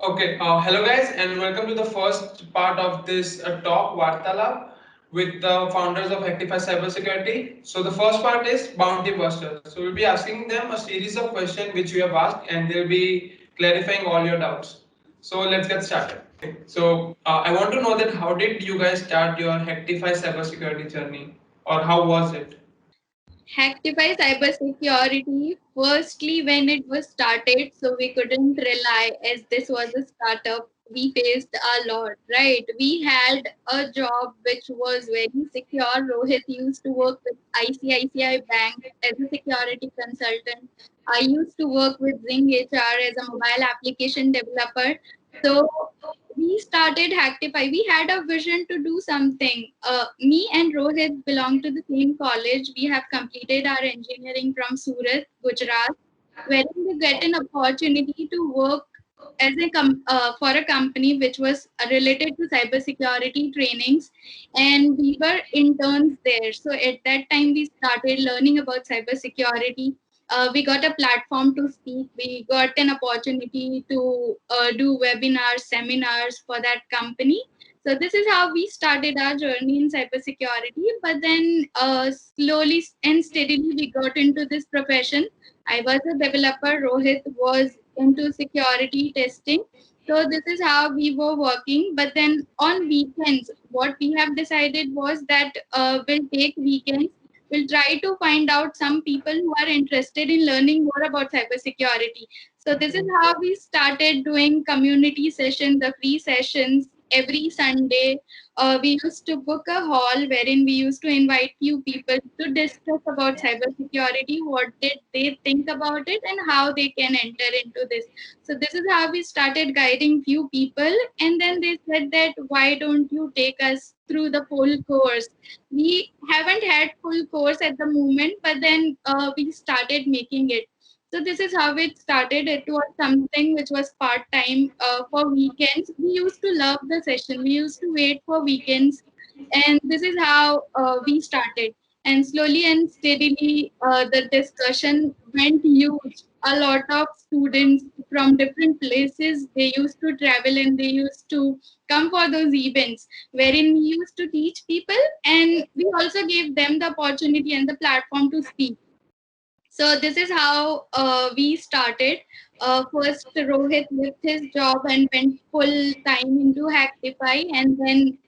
Okay, hello guys, and welcome to the first part of this talk, Vartalaap, with the founders of Hacktify Cybersecurity. So the first part is Bounty Busters. So we'll be asking them a series of questions which we have asked, and they'll be clarifying all your doubts. So let's get started. So I want to know that how did you guys start your Hacktify Cybersecurity journey, or how was it? Hacktify Cybersecurity, firstly, when it was started, so we couldn't rely as this was a startup. We faced a lot, right? We had a job which was very secure. Rohit used to work with ICICI Bank as a security consultant. I used to work with Zing HR as a mobile application developer. So we started Hacktify. We had a vision to do something. Me and Rohit belong to the same college. We have completed our engineering from Surat, Gujarat, wherein we get an opportunity to work as for a company which was related to cybersecurity trainings, and we were interns there. So at that time, we started learning about cybersecurity. We got a platform to speak. We got an opportunity to do webinars, seminars for that company. So this is how we started our journey in cybersecurity. But then slowly and steadily, we got into this profession. I was a developer. Rohit was into security testing. So this is how we were working. But then on weekends, what we have decided was that we'll take weekends. We'll try to find out some people who are interested in learning more about cybersecurity. So this is how we started doing community sessions, the free sessions every Sunday. We used to book a hall wherein we used to invite few people to discuss about cybersecurity, what did they think about it, and how they can enter into this. So this is how we started guiding few people, and then they said that why don't you take us through the full course? We haven't had full course at the moment, but then we started making it. So this is how it started. It was something which was part time for weekends. We used to love the session. We used to wait for weekends, and this is how we started. And slowly and steadily, the discussion went huge. A lot of students from different places, they used to travel and they used to come for those events wherein we used to teach people, and we also gave them the opportunity and the platform to speak. So this is how we started. First, Rohit left his job and went full time into Hacktify, and then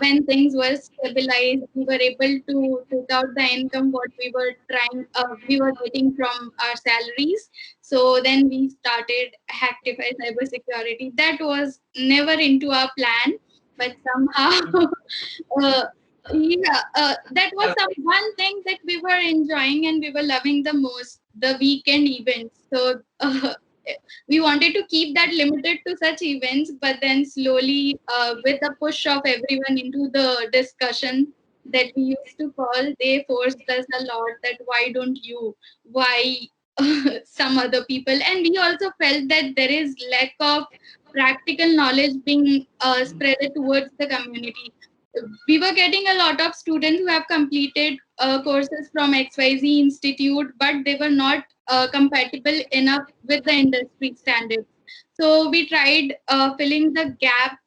when things were stabilized, we were able to take out the income what we were getting from our salaries. So then we started Hacktify Cybersecurity. That was never into our plan, but somehow uh, yeah, that was some one thing that we were enjoying and we were loving the most, the weekend events. So we wanted to keep that limited to such events, but then slowly, with the push of everyone into the discussion that we used to call, they forced us a lot that why don't you, why some other people, and we also felt that there is lack of practical knowledge being spread towards the community. We were getting a lot of students who have completed courses from XYZ Institute, but they were not compatible enough with the industry standards. So we tried filling the gap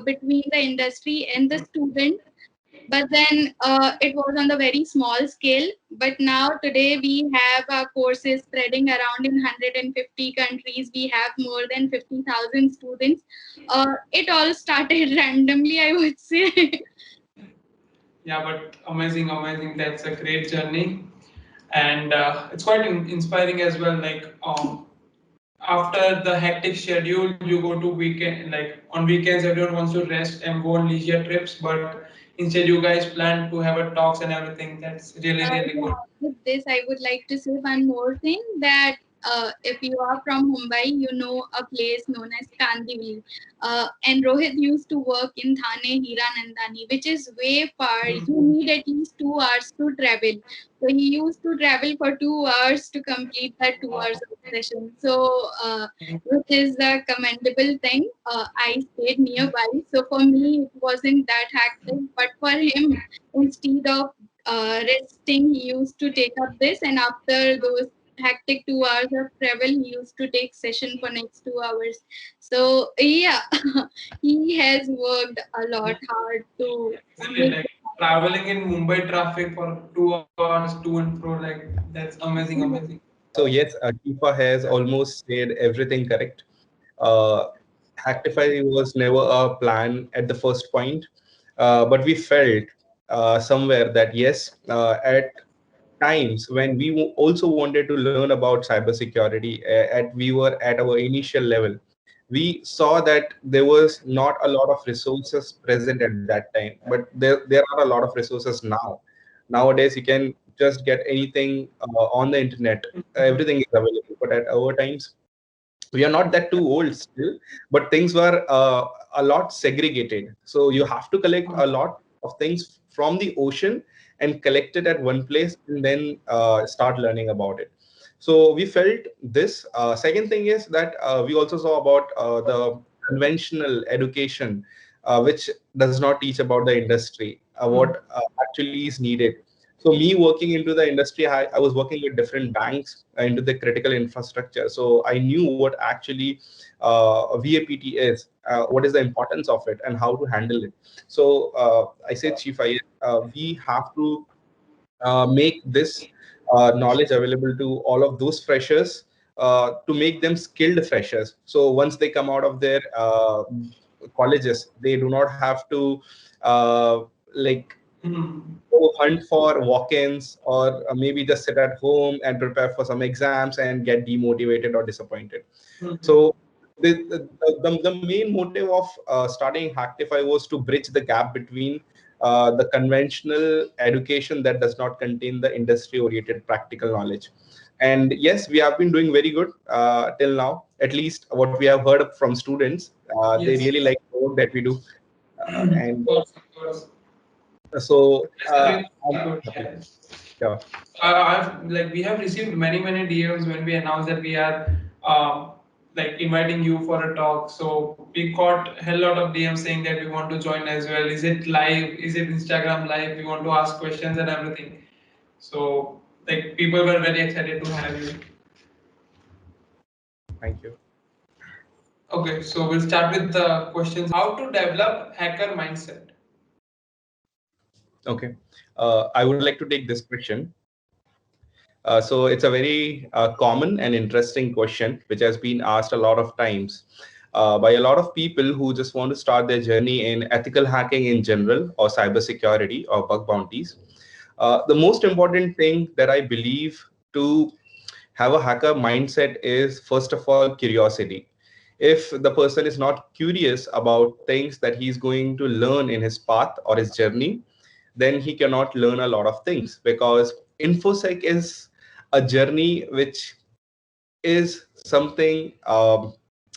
between the industry and the student, but then it was on the very small scale. But now today we have courses spreading around in 150 countries. We have more than 50,000 students. It all started randomly, I would say. Yeah, but amazing, amazing. That's a great journey, and it's quite inspiring as well. Like after the hectic schedule, you go to weekend. Like on weekends, everyone wants to rest and go on leisure trips, but instead, you guys plan to have a talks and everything. That's really, really Yeah, good. with this, I would like to say one more thing that if you are from Mumbai, you know a place known as Kandivali. And Rohit used to work in Thane, Hiranandani, which is way far. You need at least 2 hours to travel. So he used to travel for 2 hours to complete that 2 hours of session. So, which is a commendable thing. I stayed nearby. So for me, it wasn't that hectic. But for him, instead of resting, he used to take up this, and after those hectic 2 hours of travel, he used to take session for next 2 hours. So yeah, he has worked a lot hard to Isn't it make like traveling in Mumbai traffic for 2 hours to and fro? Like that's amazing, amazing. So yes, Kifa has almost said everything correct. Uh, Hacktify was never a plan at the first point, but we felt somewhere that yes, at times when we also wanted to learn about cybersecurity, at we were at our initial level, we saw that there was not a lot of resources present at that time, but there are a lot of resources now. Nowadays you can just get anything on the internet. Everything is available, but at our times we are not that too old still, but things were a lot segregated. So you have to collect a lot of things from the ocean and collect it at one place, and then start learning about it. So we felt this. Second thing is that we also saw about the conventional education, which does not teach about the industry, what actually is needed. So me working into the industry, I was working with different banks into the critical infrastructure. So I knew what actually VAPT is, what is the importance of it, and how to handle it. So I said, Chief, we have to make this knowledge available to all of those freshers, to make them skilled freshers. So once they come out of their colleges, they do not have to like go hunt for walk-ins, or maybe just sit at home and prepare for some exams and get demotivated or disappointed. So the main motive of starting Hacktify was to bridge the gap between the conventional education that does not contain the industry-oriented practical knowledge. And yes, we have been doing very good till now. At least what we have heard from students, they Yes. really like the work that we do. Of And course, of course. so That's really I'm good. happy. Yeah. Yeah. I've like we have received many DMs when we announced that we are like inviting you for a talk. So we got a hell lot of DMs saying that we want to join as well. Is it live? Is it Instagram live? We want to ask questions and everything. So like people were very excited to have you. Thank you. Okay, so we'll start with the questions. How to develop hacker mindset? Okay. I would like to take this question. So it's a very common and interesting question, which has been asked a lot of times by a lot of people who just want to start their journey in ethical hacking in general, or cybersecurity, or bug bounties. The most important thing that I believe to have a hacker mindset is, first of all, curiosity. If the person is not curious about things that he's going to learn in his path or his journey, then he cannot learn a lot of things, because infosec is a journey which is something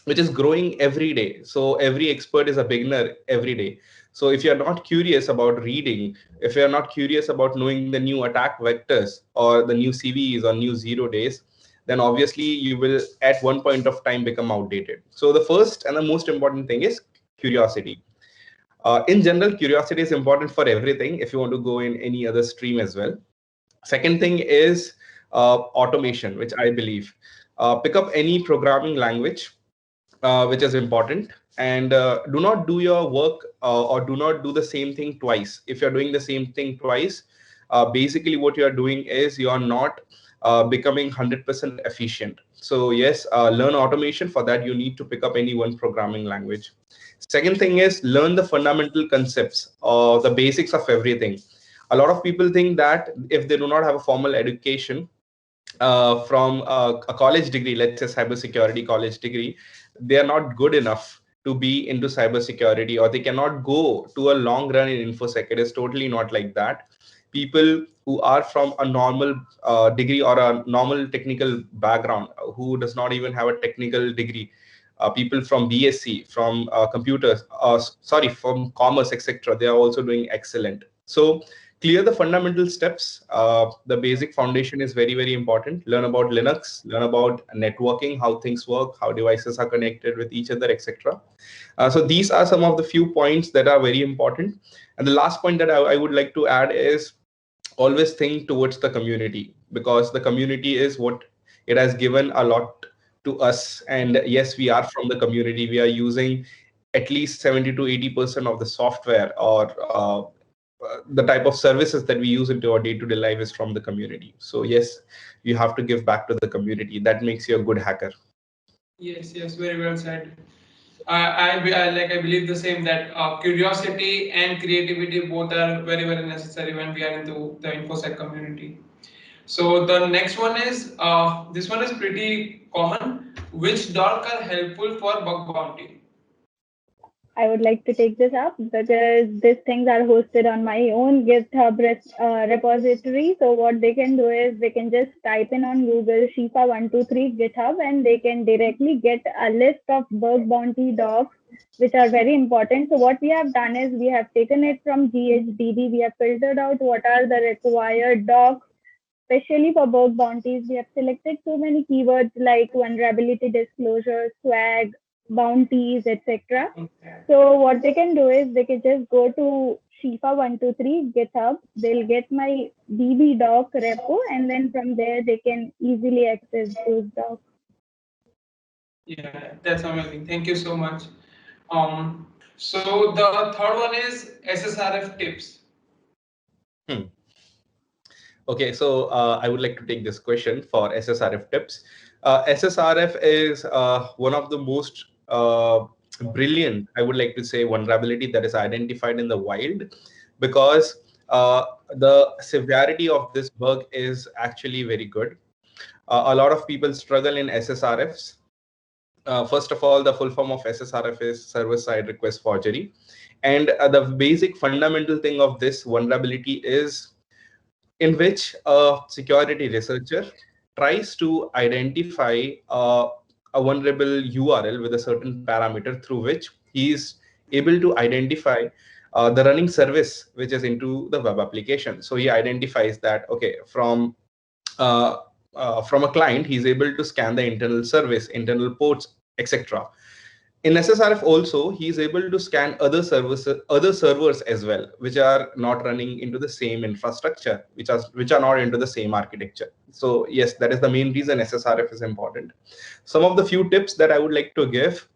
which is growing every day. So every expert is a beginner every day. So if you're not curious about reading, if you're not curious about knowing the new attack vectors or the new CVEs or new 0 days, then obviously you will at one point of time become outdated. So the first and the most important thing is curiosity. In general, curiosity is important for everything if you want to go in any other stream as well. Second thing is automation, which I believe. Pick up any programming language, which is important, and do not do your work or do not do the same thing twice. If you're doing the same thing twice, basically what you're doing is you're not becoming 100% efficient. So yes, learn automation. For that, you need to pick up any one programming language. Second thing is learn the fundamental concepts or the basics of everything. A lot of people think that if they do not have a formal education from a college degree, let's say cybersecurity college degree, they are not good enough to be into cybersecurity, or they cannot go to a long run in infosec. It is totally not like that. People who are from a normal degree or a normal technical background, who does not even have a technical degree, people from BSc, from computers, sorry, from commerce, etc., they are also doing excellent. So clear the fundamental steps. The basic foundation is very important. Learn about Linux, learn about networking, how things work, how devices are connected with each other, etc. So these are some of the few points that are very important. And the last point that I would like to add is always think towards the community, because the community is what it has given a lot to us. And yes, we are from the community. We are using at least 70 to 80% of the software or the type of services that we use into our day-to-day life is from the community. So yes, you have to give back to the community. That makes you a good hacker. Yes, yes, very well said. I believe the same that curiosity and creativity both are very very necessary when we are into the infosec community. So the next one is this one is pretty common. Which doc are helpful for bug bounty? I would like to take this up because these things are hosted on my own GitHub repository. So what they can do is they can just type in on Google Shifa123 GitHub and they can directly get a list of bug bounty docs which are very important. So what we have done is we have taken it from GHDB. We have filtered out what are the required docs. Especially for bug bounties, we have selected so many keywords like vulnerability disclosure, swag, bounties, etc. So what they can do is they can just go to Shifa123 GitHub. They'll get my DB doc repo, and then from there they can easily access those docs. Yeah, that's amazing. Thank you so much. So the third one is SSRF tips. Okay, so I would like to take this question for SSRF tips. SSRF is one of the most brilliant, I would like to say, vulnerability that is identified in the wild, because the severity of this bug is actually very good. A lot of people struggle in SSRFs. First of all, the full form of SSRF is server-side request forgery. And the basic fundamental thing of this vulnerability is in which a security researcher tries to identify a vulnerable URL with a certain parameter through which he is able to identify the running service which is into the web application. So he identifies that, okay, from a client, he's able to scan the internal service, internal ports, etc. In SSRF also, he is able to scan other servers as well, which are not running into the same infrastructure, which are not into the same architecture. So yes, that is the main reason SSRF is important. Some of the few tips that I would like to give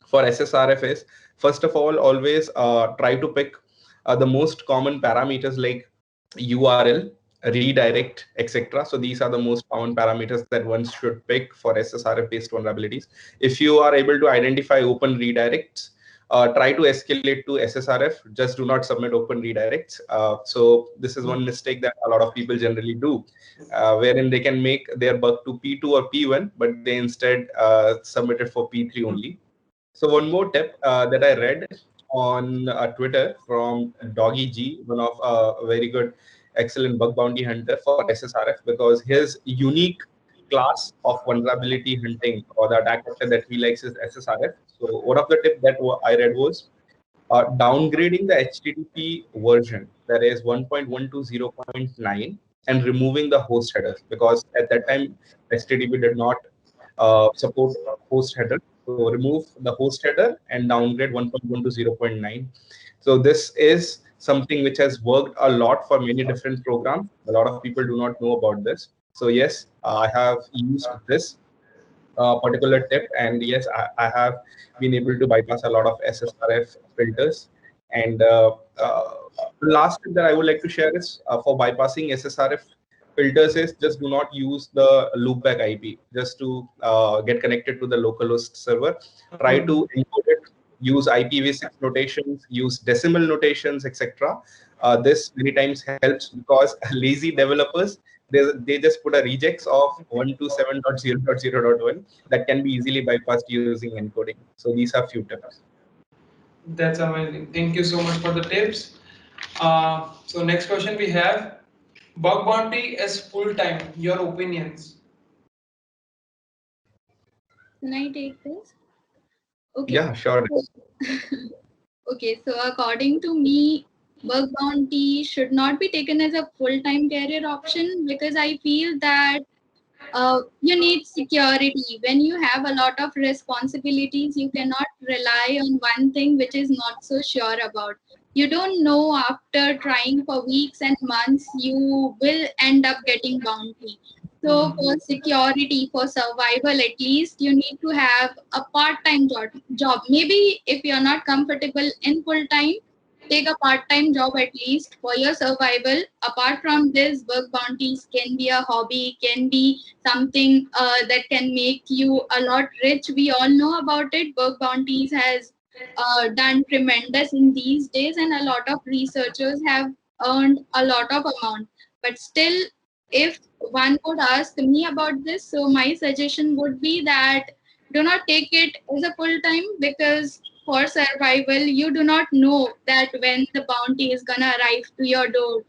for SSRF is, first of all, always try to pick the most common parameters like URL, redirect, etc. So these are the most common parameters that one should pick for SSRF based vulnerabilities. If you are able to identify open redirects, try to escalate to SSRF. Just do not submit open redirects. So this is one mistake that a lot of people generally do, wherein they can make their bug to P2 or P1, but they instead submit it for P3 only. So one more tip that I read on Twitter from Doggy G, one of a very good, excellent bug bounty hunter for SSRF, because his unique class of vulnerability hunting or the attack vector that he likes is SSRF. So one of the tips that I read was downgrading the HTTP version, that is 1.1 to 0.9, and removing the host headers, because at that time HTTP did not support host header. So remove the host header and downgrade 1.1 to 0.9. So this is something which has worked a lot for many different programs. A lot of people do not know about this. So yes, I have used this particular tip, and yes, I have been able to bypass a lot of SSRF filters. And the last tip that I would like to share is for bypassing SSRF filters is just do not use the loopback IP just to get connected to the localhost server. Try to encode it, use IPv6 notations, use decimal notations, etc. This many times helps because lazy developers, they just put a regex of 127.0.0.1 that can be easily bypassed using encoding. So these are few tips. That's amazing. Thank you so much for the tips. So next question we have, bug bounty is full time. Your opinions? Can I take this? Okay. Yeah, sure. Okay, so according to me, bug bounty should not be taken as a full-time career option, because I feel that you need security. When you have a lot of responsibilities, you cannot rely on one thing which is not so sure about. You don't know, after trying for weeks and months, you will end up getting bounty. So for security, for survival, at least you need to have a part-time job. Maybe if you're not comfortable in full-time, take a part-time job at least for your survival. Apart from this, bug bounties can be a hobby, can be something that can make you a lot rich. We all know about it. Bug bounties has done tremendous in these days, and a lot of researchers have earned a lot of amount. But still, if one would ask me about this, so my suggestion would be that do not take it as a full time, because for survival you do not know that when the bounty is gonna arrive to your door.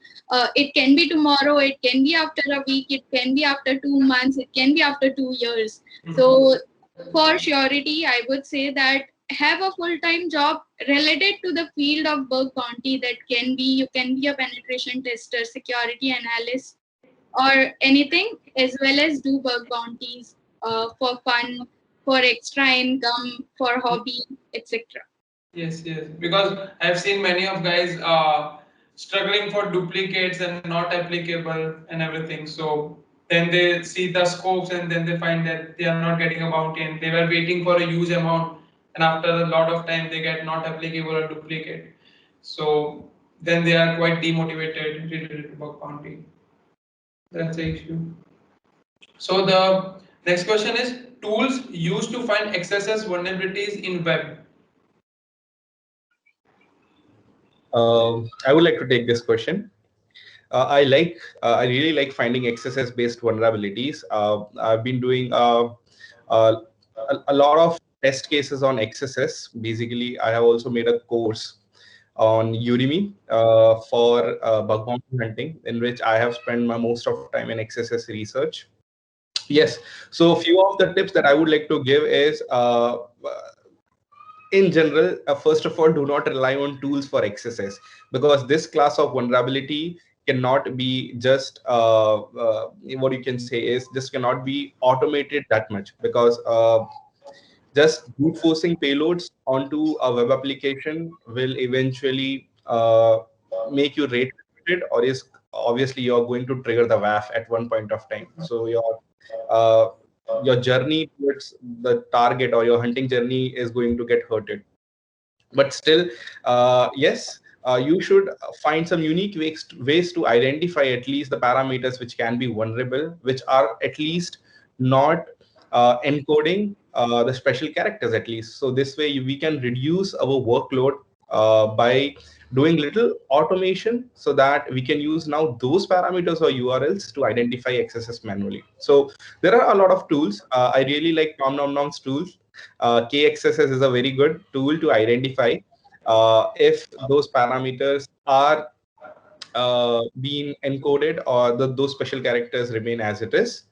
It can be tomorrow, it can be after a week, it can be after 2 months, it can be after 2 years. So for surety, I would say that have a full-time job related to the field of bug bounty. That can be, you can be a penetration tester, security analyst, or anything, as well as do bug bounties for fun, for extra income, for hobby, etc. Yes, yes. Because I've seen many of guys struggling for duplicates and not applicable and everything. So then they see the scopes and then they find that they are not getting a bounty and they were waiting for a huge amount, and after a lot of time they get not applicable or duplicate. So then they are quite demotivated related to bug bounty. That's the issue. So the next question is tools used to find XSS vulnerabilities in web. I would like to take this question. I really like finding XSS-based vulnerabilities. I've been doing a lot of test cases on XSS. Basically, I have also made a course on Udemy for bug bounty hunting, in which I have spent my most of time in XSS research. Yes. So a few of the tips that I would like to give is in general, first of all, do not rely on tools for XSS, because this class of vulnerability cannot be just what you can say is just cannot be automated that much, because just brute forcing payloads onto a web application will eventually make you rate limited, or is obviously you're going to trigger the WAF at one point of time. So uh, your journey towards the target or your hunting journey is going to get hurted. But still, yes, you should find some unique ways to identify at least the parameters which can be vulnerable, which are at least not encoding the special characters at least. So this way we can reduce our workload by doing little automation, so that we can use now those parameters or URLs to identify XSS manually. So there are a lot of tools. I really like Tom Nom Nom's tools. KXSS is a very good tool to identify if those parameters are being encoded, or those special characters remain as it is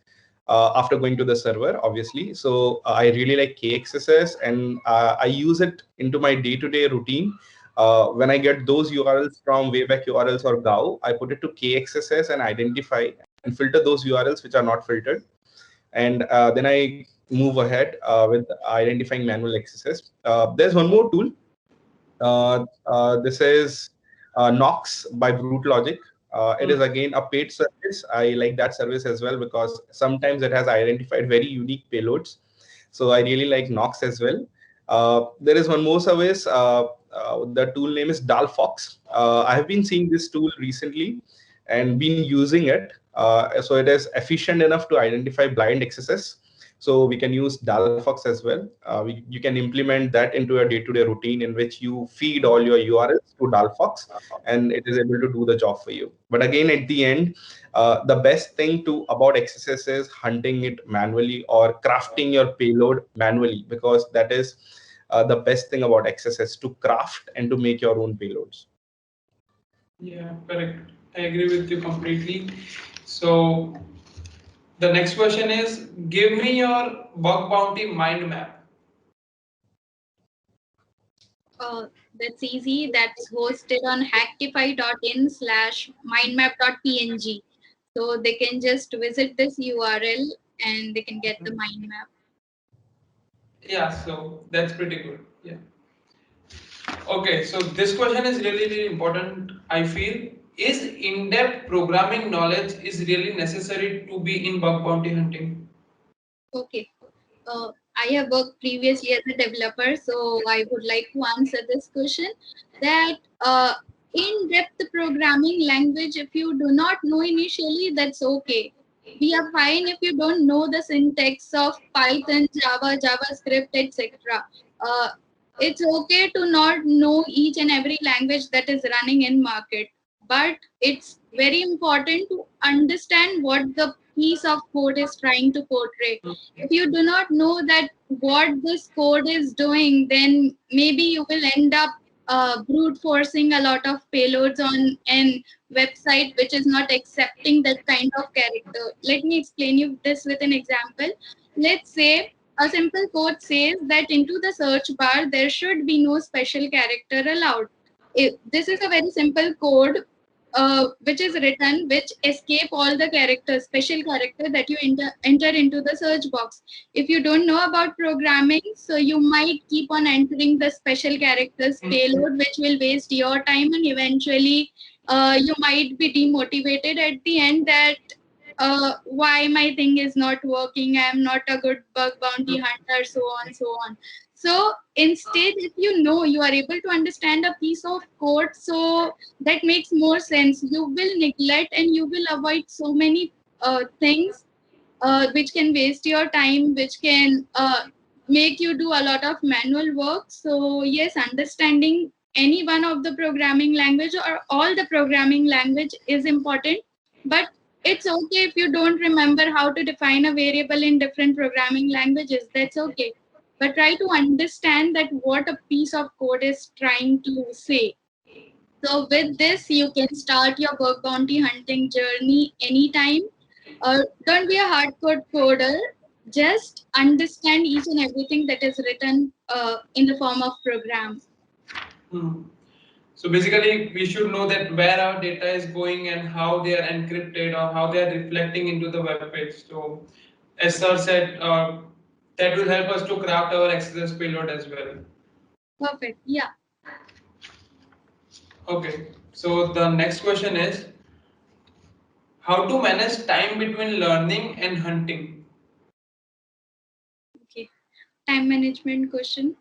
after going to the server, obviously. So I really like KXSS, and I use it into my day-to-day routine. When I get those URLs from Wayback URLs or GAU, I put it to KXSS and identify and filter those URLs which are not filtered. And then I move ahead with identifying manual XSS. There's one more tool. This is Nox by Brute Logic. It is again a paid service. I like that service as well, because sometimes it has identified very unique payloads. So I really like Nox as well. There is one more service. The tool name is Dalfox. I have been seeing this tool recently and been using it. So it is efficient enough to identify blind XSS. So we can use Dalfox as well. You can implement that into a day-to-day routine, in which you feed all your URLs to Dalfox, and it is able to do the job for you. But again, at the end, the best thing about XSS is hunting it manually or crafting your payload manually, because that is the best thing about XSS, to craft and to make your own payloads. Yeah, correct. I agree with you completely. So the next question is, give me your bug bounty mind map. That's easy. That's hosted on hacktify.in/mindmap.png. So they can just visit this URL and they can get the mind map. Yeah, so that's pretty good. Yeah. Okay, so this question is really, really important, I feel. is in-depth programming knowledge is really necessary to be in bug bounty hunting? Okay. I have worked previously as a developer, so I would like to answer this question. That in-depth programming language, if you do not know initially, that's okay. We are fine if you don't know the syntax of Python, Java, JavaScript, etc. Uh, it's okay to not know each and every language that is running in market, but it's very important to understand what the piece of code is trying to portray. If you do not know that what this code is doing, then maybe you will end up brute forcing a lot of payloads on an website which is not accepting that kind of character. Let me explain you this with an example. Let's say a simple code says that into the search bar there should be no special character allowed. This is a very simple code which is written, which escape all the characters, special character that you enter into the search box. If you don't know about programming, so you might keep on entering the special characters payload, which will waste your time, and eventually you might be demotivated at the end that why my thing is not working, I'm not a good bug bounty hunter, so on, so on. So instead, if you know, you are able to understand a piece of code, so that makes more sense. You will neglect and you will avoid so many things which can waste your time, which can make you do a lot of manual work. So yes, understanding any one of the programming language or all the programming language is important, but it's okay if you don't remember how to define a variable in different programming languages. That's okay, but try to understand that what a piece of code is trying to say. So with this, you can start your bug bounty hunting journey anytime. Don't be a hardcore coder. Just understand each and everything that is written in the form of program. Hmm. So basically, we should know that where our data is going and how they are encrypted or how they are reflecting into the web page. So, as sir said, that will help us to craft our XSS payload as well. Perfect. Yeah. Okay. So the next question is how to manage time between learning and hunting. Okay. Time management question.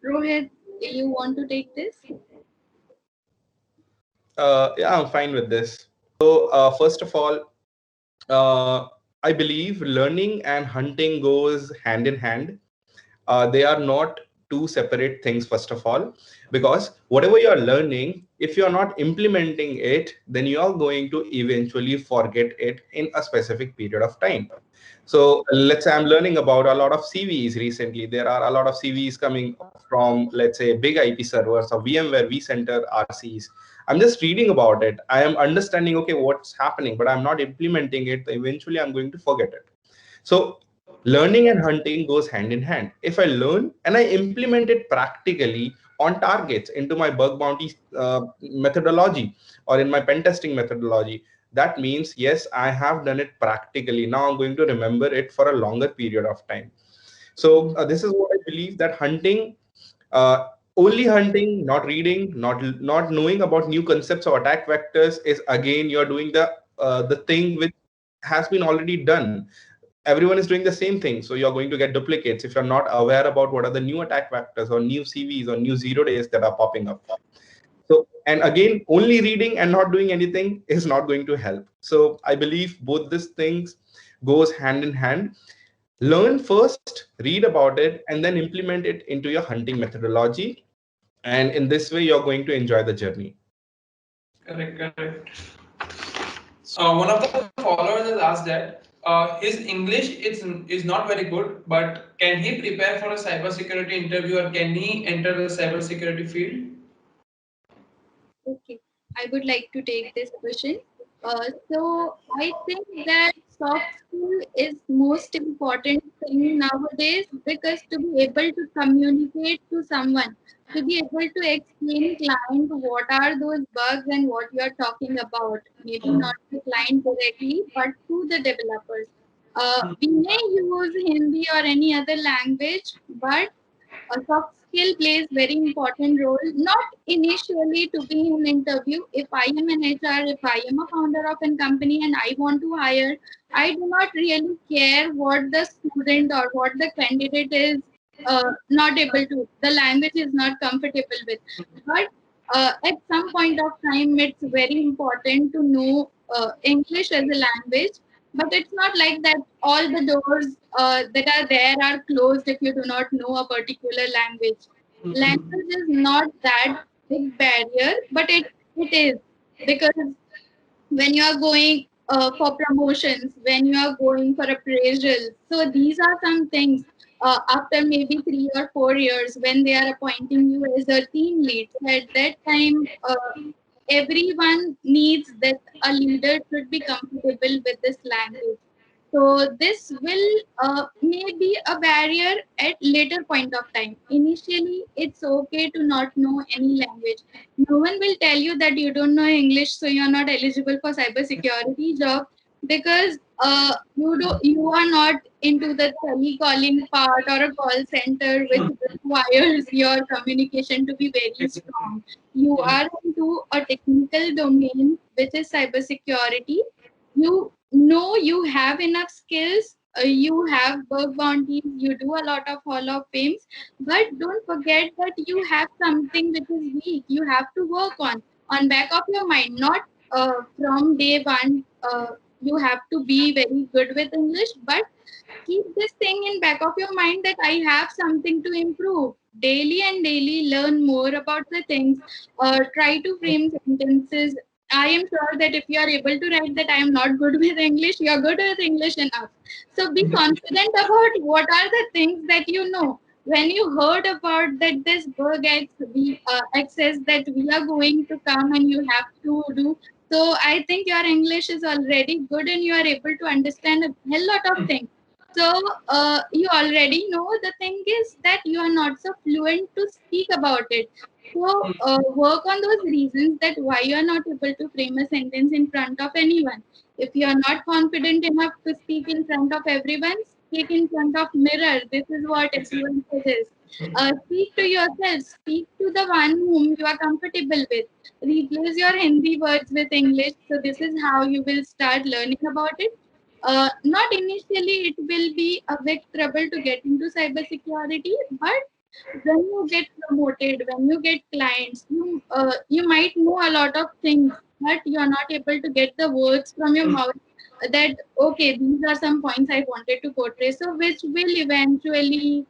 Rohit, you want to take this? Yeah, I'm fine with this. So first of all, I believe learning and hunting goes hand in hand. They are not two separate things, first of all, because whatever you're learning, if you're not implementing it, then you are going to eventually forget it in a specific period of time. So let's say I'm learning about a lot of CVEs recently. There are a lot of CVEs coming from, let's say, big IP servers or VMware vCenter RCs. I'm just reading about it. I am understanding, okay, what's happening, but I'm not implementing it. Eventually, I'm going to forget it. So learning and hunting goes hand in hand. If I learn and I implement it practically on targets into my bug bounty methodology or in my pen testing methodology, that means, yes, I have done it practically. Now I'm going to remember it for a longer period of time. So this is what I believe, that hunting, only hunting, not reading, not knowing about new concepts or attack vectors, is again you're doing the thing which has been already done. Everyone is doing the same thing, so you're going to get duplicates if you're not aware about what are the new attack vectors or new CVs or new 0 days that are popping up. So, and again, only reading and not doing anything is not going to help. So I believe both these things goes hand in hand. Learn first, read about it, and then implement it into your hunting methodology. And in this way, you're going to enjoy the journey. Correct, correct. One of the followers has asked that his English is not very good, but can he prepare for a cybersecurity interview or can he enter the cybersecurity field? Okay, I would like to take this question. So I think that soft skill is most important thing nowadays, because to be able to communicate to someone, to be able to explain client what are those bugs and what you are talking about, maybe not the client directly, but to the developers. We may use Hindi or any other language, but soft skill plays very important role, not initially to be in an interview. If I am an HR, if I am a founder of a company and I want to hire, I do not really care what the student or what the candidate is not able to, the language is not comfortable with. But at some point of time, it's very important to know English as a language. But it's not like that all the doors that are there are closed if you do not know a particular language. Language is not that big barrier, but it is, because when you are going for promotions, when you are going for appraisal. So these are some things after maybe 3 or 4 years when they are appointing you as a team lead. So at that time, everyone needs that a leader should be comfortable with this language. So this will may be a barrier at later point of time. Initially, it's okay to not know any language. No one will tell you that you don't know English, so you're not eligible for cybersecurity job, because you are not into the telecalling part or a call center which requires your communication to be very strong. You are into a technical domain which is cybersecurity. You know you have enough skills, you have bug bounties, you do a lot of hall of fames, but don't forget that you have something which is weak. You have to work on back of your mind, not from day one. You have to be very good with English, but keep this thing in back of your mind that I have something to improve. Daily and daily learn more about the things. Try to frame sentences. I am sure that if you are able to write that I am not good with English, you are good with English enough. So be confident about what are the things that you know. When you heard about that this bug access that we are going to come and you have to do, so I think your English is already good and you are able to understand a hell lot of things. So you already know, the thing is that you are not so fluent to speak about it. So work on those reasons that why you are not able to frame a sentence in front of anyone. If you are not confident enough to speak in front of everyone, speak in front of mirror. This is what everyone says. Speak to yourself. Speak to the one whom you are comfortable with. Replace your Hindi words with English. So this is how you will start learning about it. Not initially, it will be a big trouble to get into cybersecurity, but when you get promoted, when you get clients, you might know a lot of things, but you are not able to get the words from your mouth that okay, these are some points I wanted to portray. So which will eventually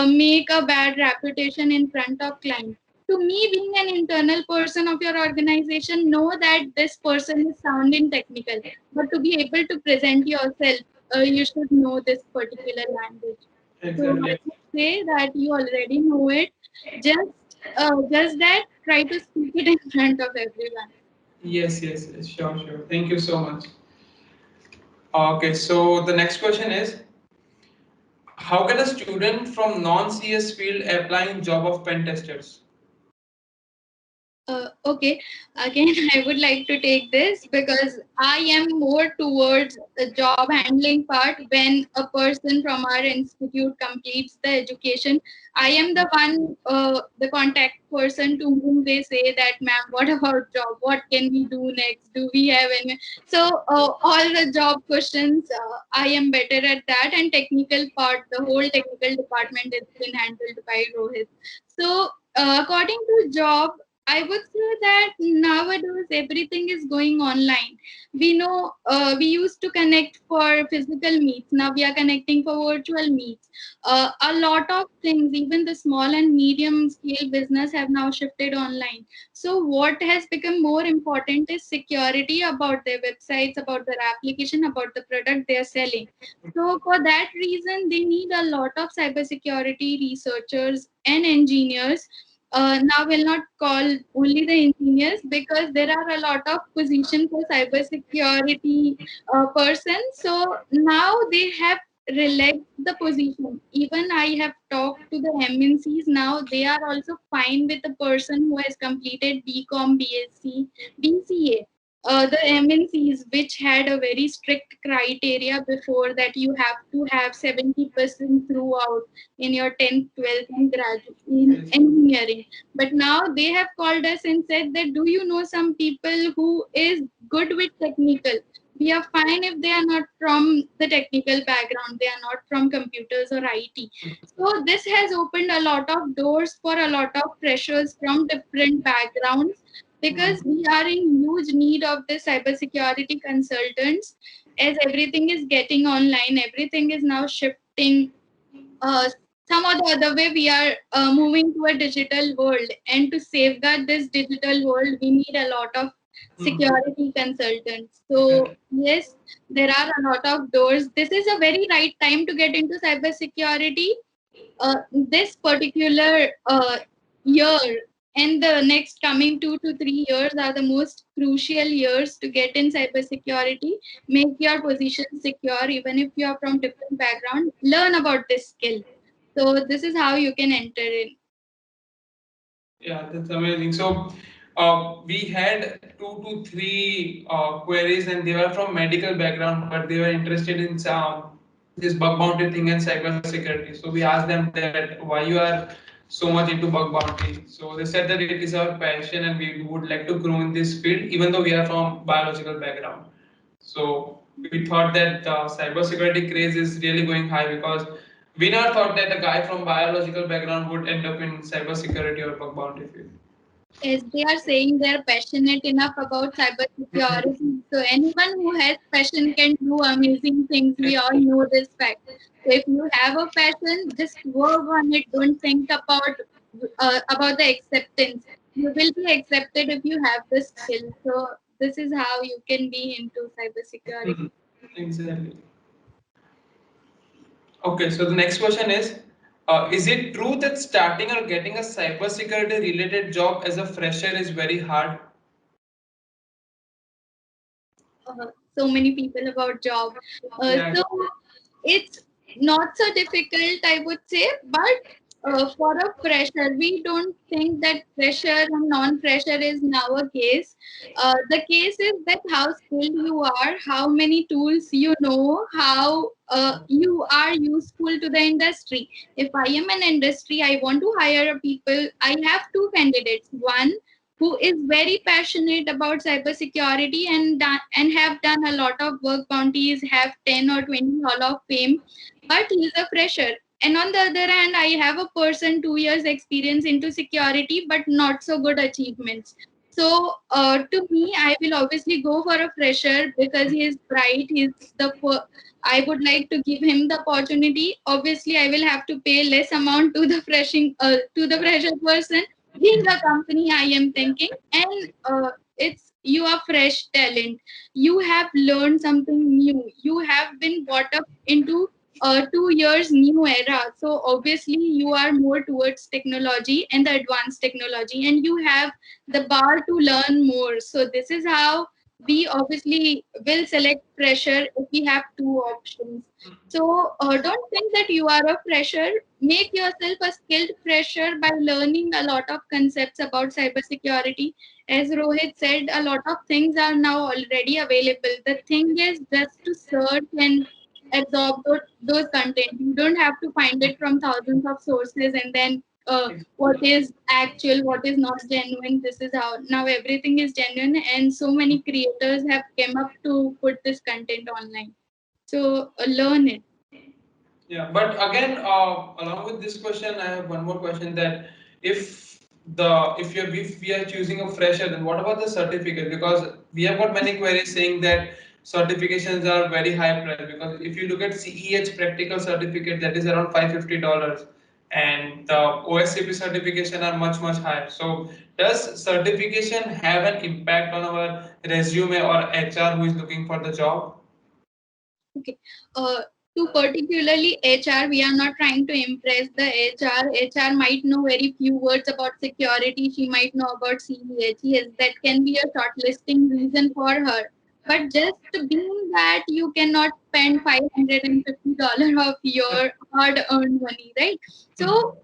make a bad reputation in front of clients. To me, being an internal person of your organization, know that this person is sound in technical, but to be able to present yourself, you should know this particular language. So I Exactly. would say that you already know it. Just that try to speak it in front of everyone. Yes, yes, yes, sure, sure. Thank you so much. Okay, so the next question is, how can a student from non-CS field apply in job of pen testers? Okay, again, I would like to take this because I am more towards the job handling part. When a person from our institute completes the education, I am the one, the contact person to whom they say that, ma'am, what about job? What can we do next? Do we have any? So, all the job questions, I am better at that, and technical part, the whole technical department has been handled by Rohit. So, according to job, I would say that nowadays everything is going online. We know we used to connect for physical meets. Now we are connecting for virtual meets. A lot of things, even the small and medium scale business, have now shifted online. So what has become more important is security about their websites, about their application, about the product they are selling. So for that reason, they need a lot of cybersecurity researchers and engineers. Now we'll not call only the engineers, because there are a lot of position for cybersecurity person. So now they have relaxed the position. Even I have talked to the MNCs. Now they are also fine with the person who has completed BCom, BSc, BCA. the MNCs, which had a very strict criteria before, that you have to have 70% throughout in your 10th, 12th, and graduate in Yes. engineering. But now they have called us and said that, do you know some people who is good with technical? We are fine if they are not from the technical background, they are not from computers or IT. So this has opened a lot of doors for a lot of freshers from different backgrounds, because we are in huge need of the cybersecurity consultants, as everything is getting online, everything is now shifting. Uh, some or the other way, we are moving to a digital world, and to safeguard this digital world, we need a lot of security consultants. So yes, there are a lot of doors. This is a very right time to get into cybersecurity. This particular year and the next coming 2 to 3 years are the most crucial years to get in cybersecurity. Make your position secure, even if you are from different background. Learn about this skill. So this is how you can enter in. Yeah, that's amazing. So we had 2 to 3 queries, and they were from medical background, but they were interested in some this bug bounty thing and cyber security. So we asked them that why you are so much into bug bounty. So they said that it is our passion, and we would like to grow in this field, even though we are from biological background. So we thought that the cybersecurity craze is really going high, because we never thought that a guy from biological background would end up in cybersecurity or bug bounty field. As they are saying, they are passionate enough about cybersecurity. So anyone who has passion can do amazing things. We all know this fact. So if you have a passion, just work on it. Don't think about the acceptance. You will be accepted if you have the skill. So this is how you can be into cybersecurity. Exactly. Okay, so the next question is it true that starting or getting a cybersecurity related job as a fresher is very hard? So many people about job. Yeah. So it's not so difficult, I would say, but for a fresher, we don't think that fresher and non-fresher is now a case. The case is that how skilled you are, how many tools you know, how you are useful to the industry. If I am an industry, I want to hire a people. I have two candidates. One who is very passionate about cybersecurity and have done a lot of work bounties, have 10 or 20 Hall of Fame, but he's a fresher. And on the other hand, I have a person 2 years experience into security, but not so good achievements. So to me, I will obviously go for a fresher because he is bright. I would like to give him the opportunity. Obviously, I will have to pay less amount to the fresher person, being a company I am thinking, and it's you are fresh talent. You have learned something new. You have been brought up into 2 years new era. So obviously you are more towards technology and the advanced technology, and you have the bar to learn more. So this is how we obviously will select fresher if we have two options. So don't think that you are a fresher. Make yourself a skilled fresher by learning a lot of concepts about cybersecurity. As Rohit said, a lot of things are now already available. The thing is just to search and absorb those content. You don't have to find it from thousands of sources and then what is actual, what is not genuine. This is how now everything is genuine, and so many creators have came up to put this content online. So learn it. Yeah, but again, along with this question, I have one more question, that if if we are choosing a fresher, then what about the certificate? Because we have got many queries saying that certifications are very high price. Because if you look at CEH practical certificate, that is around $550, and the OSCP certification are much higher. So does certification have an impact on our resume or HR who is looking for the job? Okay. Uh, to particularly HR, we are not trying to impress the HR. HR might know very few words about security. She might know about CEH. Yes, that can be a shortlisting reason for her. But just being that you cannot spend $550 of your hard-earned money, right? So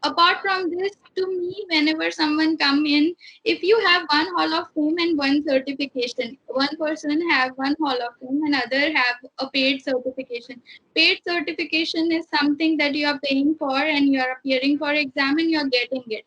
apart from this, to me, whenever someone come in, if you have one hall of fame and one certification, one person have one hall of fame and other have a paid certification. Paid certification is something that you are paying for and you are appearing for exam and you are getting it.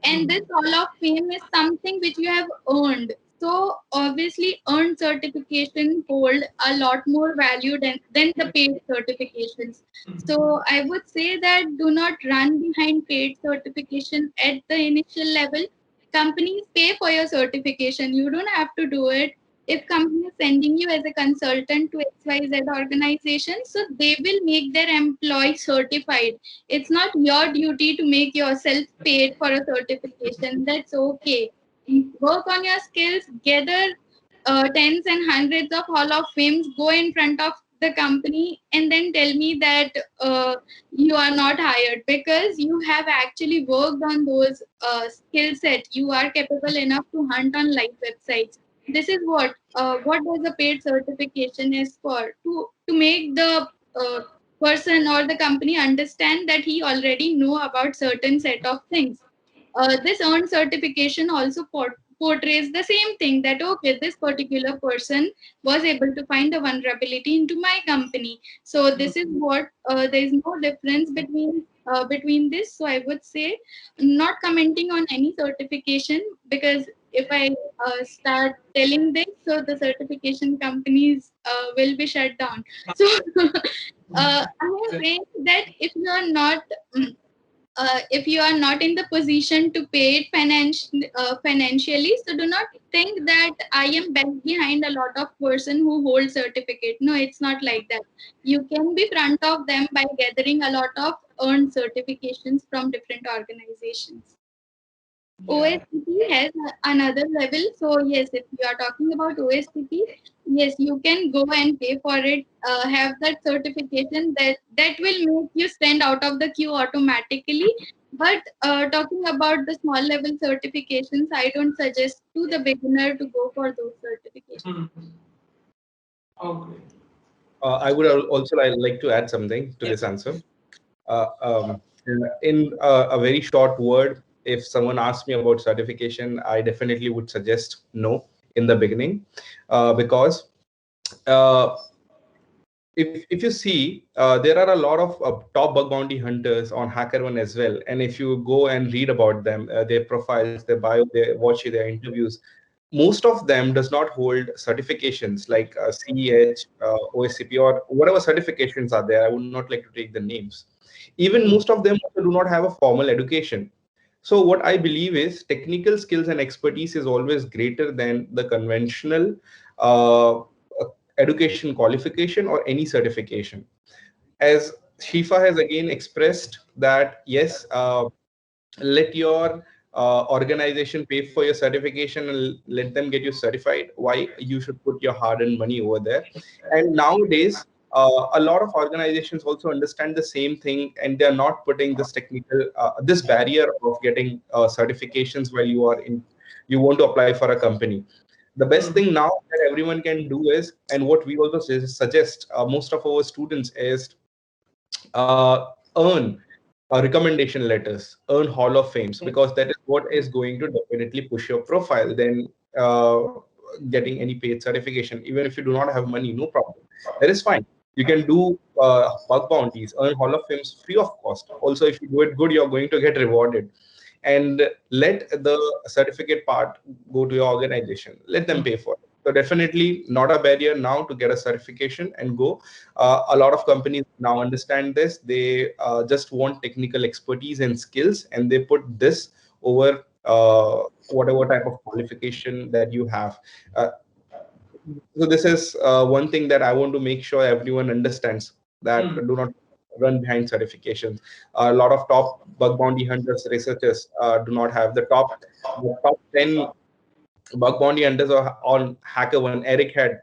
And this hall of fame is something which you have earned. So obviously earned certification hold a lot more value than the paid certifications. So I would say that do not run behind paid certification at the initial level. Companies pay for your certification. You don't have to do it. If company is sending you as a consultant to XYZ organization, so they will make their employee certified. It's not your duty to make yourself paid for a certification. That's okay. Work on your skills, gather tens and hundreds of Hall of Fames, go in front of the company, and then tell me that you are not hired because you have actually worked on those skill set. You are capable enough to hunt on live websites. This is what does a paid certification is for, to make the person or the company understand that he already know about certain set of things. This earned certification also portrays the same thing, that okay, this particular person was able to find a vulnerability into my company. So this is what there is no difference between this. So I would say not commenting on any certification, because if I start telling this, so the certification companies will be shut down. So I am saying that if you are not in the position to pay it financially, so do not think that I am back behind a lot of person who hold certificate. No, it's not like that. You can be front of them by gathering a lot of earned certifications from different organizations. OSCP has another level. So yes, if you are talking about OSCP, yes, you can go and pay for it. Have that certification that will make you stand out of the queue automatically. But talking about the small level certifications, I don't suggest to the beginner to go for those certifications. Okay. I would also like to add something to this answer. Uh, um, in a very short word, if someone asks me about certification, I definitely would suggest no in the beginning, because uh, if you see, there are a lot of top bug bounty hunters on HackerOne as well. And if you go and read about them, their profiles, their bio, watch their interviews, most of them does not hold certifications like CEH, OSCP, or whatever certifications are there. I would not like to take the names. Even most of them also do not have a formal education. So what I believe is technical skills and expertise is always greater than the conventional uh, education qualification or any certification. As Shifa has again expressed that, yes, let your organization pay for your certification and let them get you certified. Why you should put your hard-earned money over there? And nowadays, a lot of organizations also understand the same thing, and they are not putting this technical this barrier of getting certifications while you want to apply for a company. The best thing now that everyone can do is, and what we also suggest most of our students is, earn recommendation letters, earn Hall of Fames, because that is what is going to definitely push your profile. Then getting any paid certification, even if you do not have money, no problem. That is fine. You can do bug bounties, earn Hall of Fames free of cost. Also, if you do it good, you're going to get rewarded. And let the certificate part go to your organization. Let them pay for it. So definitely not a barrier now to get a certification and go. A lot of companies now understand this. They just want technical expertise and skills, and they put this over whatever type of qualification that you have. Uh, so this is one thing that I want to make sure everyone understands, that do not run behind certifications. A lot of top bug bounty hunters, researchers do not have the top 10 bug bounty hunters on HackerOne. Eric Head,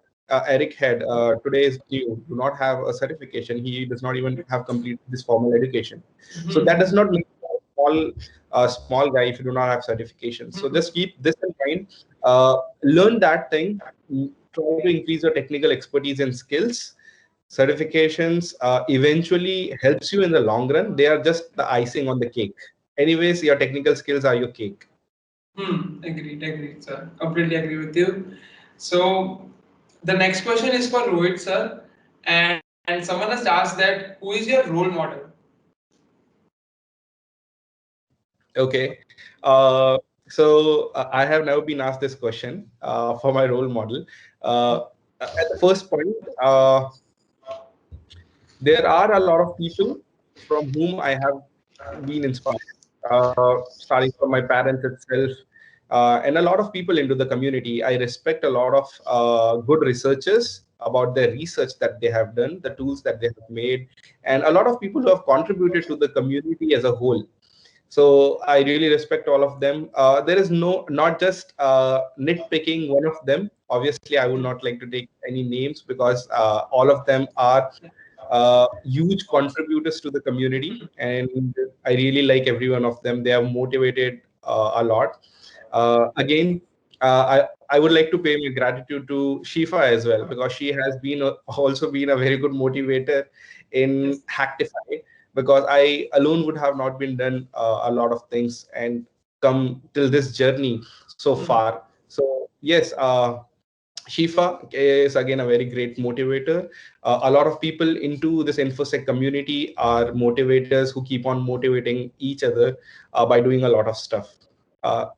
today's new, do not have a certification. He does not even have completed this formal education. So that does not make you a small guy if you do not have certification. So just keep this in mind. Learn that thing. Try to increase your technical expertise and skills. Certifications eventually helps you in the long run. They are just the icing on the cake. anyways, your technical skills are your cake. Agreed, sir. Completely agree with you. So the next question is for Rohit, sir. And someone has asked that who is your role model? Okay. I have never been asked this question for my role model. At the first point, there are a lot of people from whom I have been inspired, starting from my parents itself, and a lot of people into the community. I respect a lot of good researchers about the research that they have done, the tools that they have made, and a lot of people who have contributed to the community as a whole. So I really respect all of them. There is not just nitpicking one of them. Obviously, I would not like to take any names because all of them are huge contributors to the community, and I really like every one of them. They have motivated a lot. Again, I would like to pay my gratitude to Shifa as well, because she has also been a very good motivator in Hacktify, because I alone would have not been done a lot of things and come till this journey so far. So yes, Shifa is again a very great motivator. A lot of people into this InfoSec community are motivators who keep on motivating each other by doing a lot of stuff.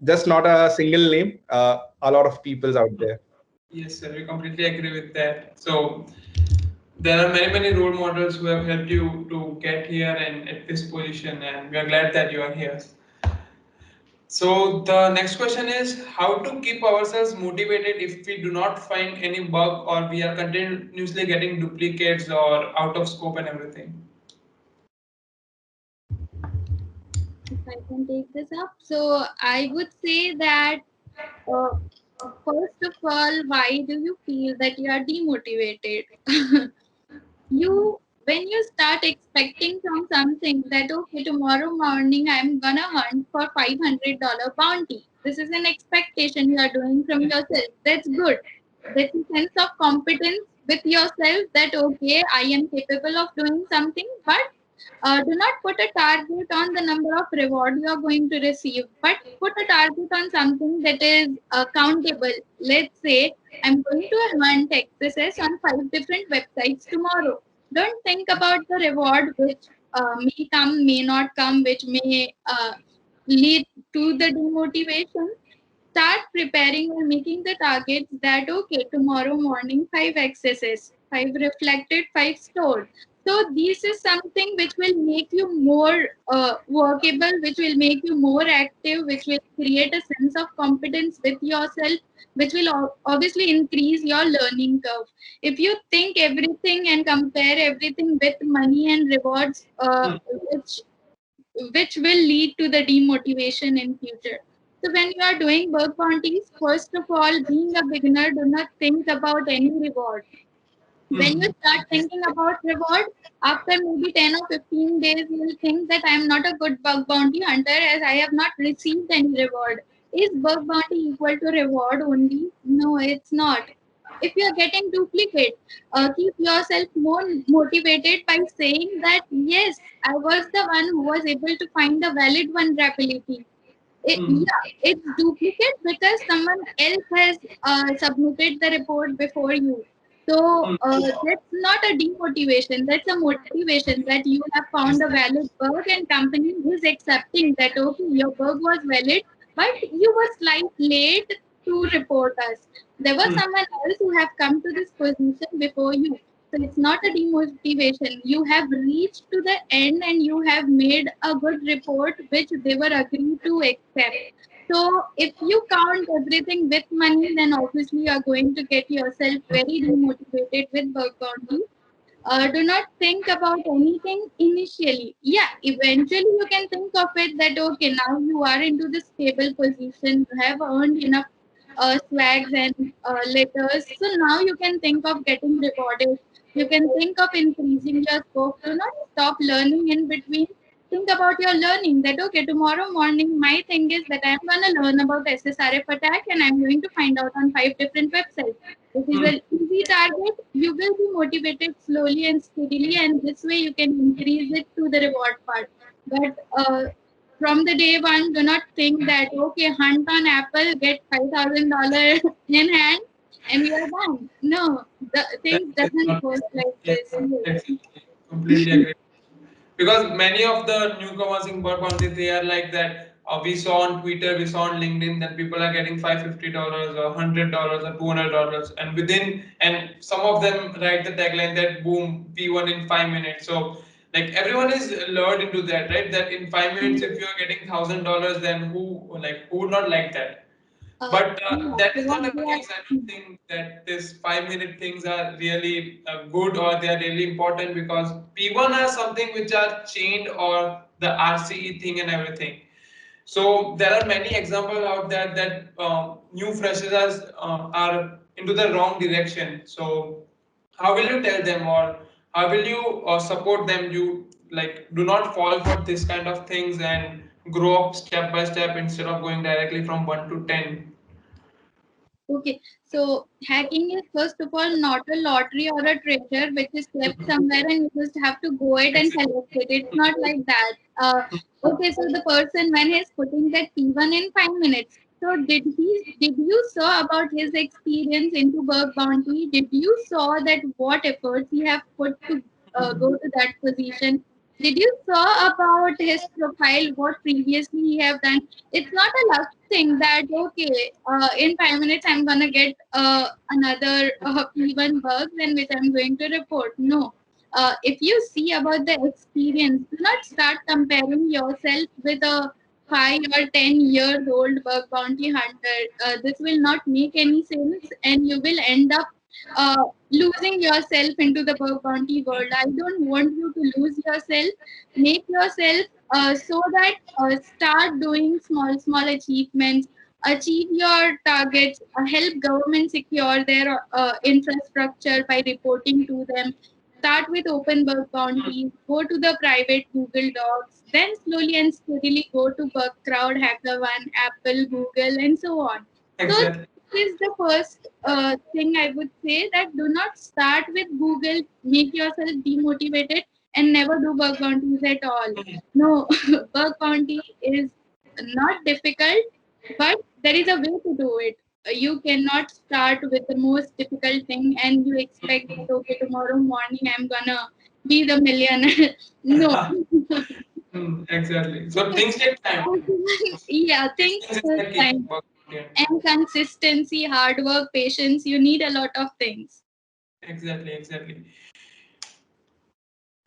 Just not a single name, a lot of peoples out there. Yes, sir. We completely agree with that. So there are many role models who have helped you to get here and at this position, and we are glad that you are here. So the next question is how to keep ourselves motivated if we do not find any bug or we are continuously getting duplicates or out of scope and everything. If I can take this up, so I would say that uh, first of all, why do you feel that you are demotivated? You when you start expecting from something that okay, tomorrow morning I'm gonna hunt for $500 bounty. This is an expectation you are doing from yourself. That's good. That's a sense of competence with yourself that okay, I am capable of doing something, but do not put a target on the number of reward you are going to receive, but put a target on something that is countable. Let's say I'm going to hunt accesses on 5 different websites tomorrow. Don't think about the reward which may come, may not come, which may lead to the demotivation. Start preparing or making the targets that okay, tomorrow morning 5 accesses, 5 reflected, 5 stored. So this is something which will make you more workable, which will make you more active, which will create a sense of competence with yourself, which will obviously increase your learning curve. If you think everything and compare everything with money and rewards, which which will lead to the demotivation in future. So when you are doing bug bounties, first of all, being a beginner, do not think about any reward. When you start thinking about reward, after maybe 10 or 15 days, you will think that I am not a good bug bounty hunter as I have not received any reward. Is bug bounty equal to reward only? No, it's not. If you are getting duplicate, keep yourself more motivated by saying that yes, I was the one who was able to find the valid vulnerability. Yeah, it's duplicate because someone else has submitted the report before you. So that's not a demotivation. That's a motivation that you have found a valid bug and company is accepting that okay, your bug was valid, but you were slightly late to report us. There was someone else who have come to this position before you. So it's not a demotivation. You have reached to the end and you have made a good report which they were agreed to accept. So if you count everything with money, then obviously you are going to get yourself very demotivated with bug bounty. Do not think about anything initially. Yeah, eventually you can think of it that okay, now you are into this stable position, you have earned enough swags and letters. So now you can think of getting rewarded. You can think of increasing your scope. Do not stop learning in between. Think about your learning that okay, tomorrow morning my thing is that I'm gonna learn about SSRF attack and I'm going to find out on 5 different websites. This is an easy target. You will be motivated slowly and steadily, and this way you can increase it to the reward part. But from the day one, do not think that, okay, hunt on Apple, get $5,000 in hand, and you are done. No, the things It's doesn't not, work like yeah, this. exactly. Completely agree. Because many of the newcomers in bug bounty, they are like that. We saw on Twitter, we saw on LinkedIn that people are getting $550 or $100 or $200, and some of them write the tagline that boom, P1 in 5 minutes. So like everyone is lured into that, right? That in 5 minutes, if you are getting $1,000, then who would not like that? But Yeah, that so is what not the they case. I don't think that this 5 minute things are really good or they are really important, because P1 are something which are chained or the RCE thing and everything. So there are many examples out there that new freshers are into the wrong direction. So how will you tell them, or how will you support them? You like do not fall for this kind of things and grow up step by step instead of going directly from 1 to 10. Okay, so hacking is first of all not a lottery or a treasure which is kept somewhere and you just have to go it and collect it. It's not like that. Okay, so the person when he's putting that P1 in 5 minutes. So did you saw about his experience into bug bounty? Did you saw that what efforts he have put to go to that position? Did you saw about his profile? What previously he have done? It's not a luck thing that okay, in 5 minutes I'm gonna get another P1 bug then which I'm going to report. No. If you see about the experience, do not start comparing yourself with a 5 or 10 years old bug bounty hunter. This will not make any sense, and you will end up losing yourself into the bug bounty world. I don't want you to lose yourself. Make yourself so that start doing small achievements, achieve your targets, help government secure their infrastructure by reporting to them. Start with open bug bounties, go to the private Google Docs, then slowly and steadily go to bug crowd, HackerOne, Apple, Google, and so on. So Exactly. this is the first thing I would say, that do not start with Google, make yourself demotivated and never do bug bounties at all. No, bug bounty is not difficult, but there is a way to do it. You cannot start with the most difficult thing and you expect that okay, tomorrow morning I'm gonna be the millionaire. No. Exactly. So things take time. Yeah, things Patience is take the key. time. And consistency, hard work, patience, you need a lot of things. Exactly, exactly.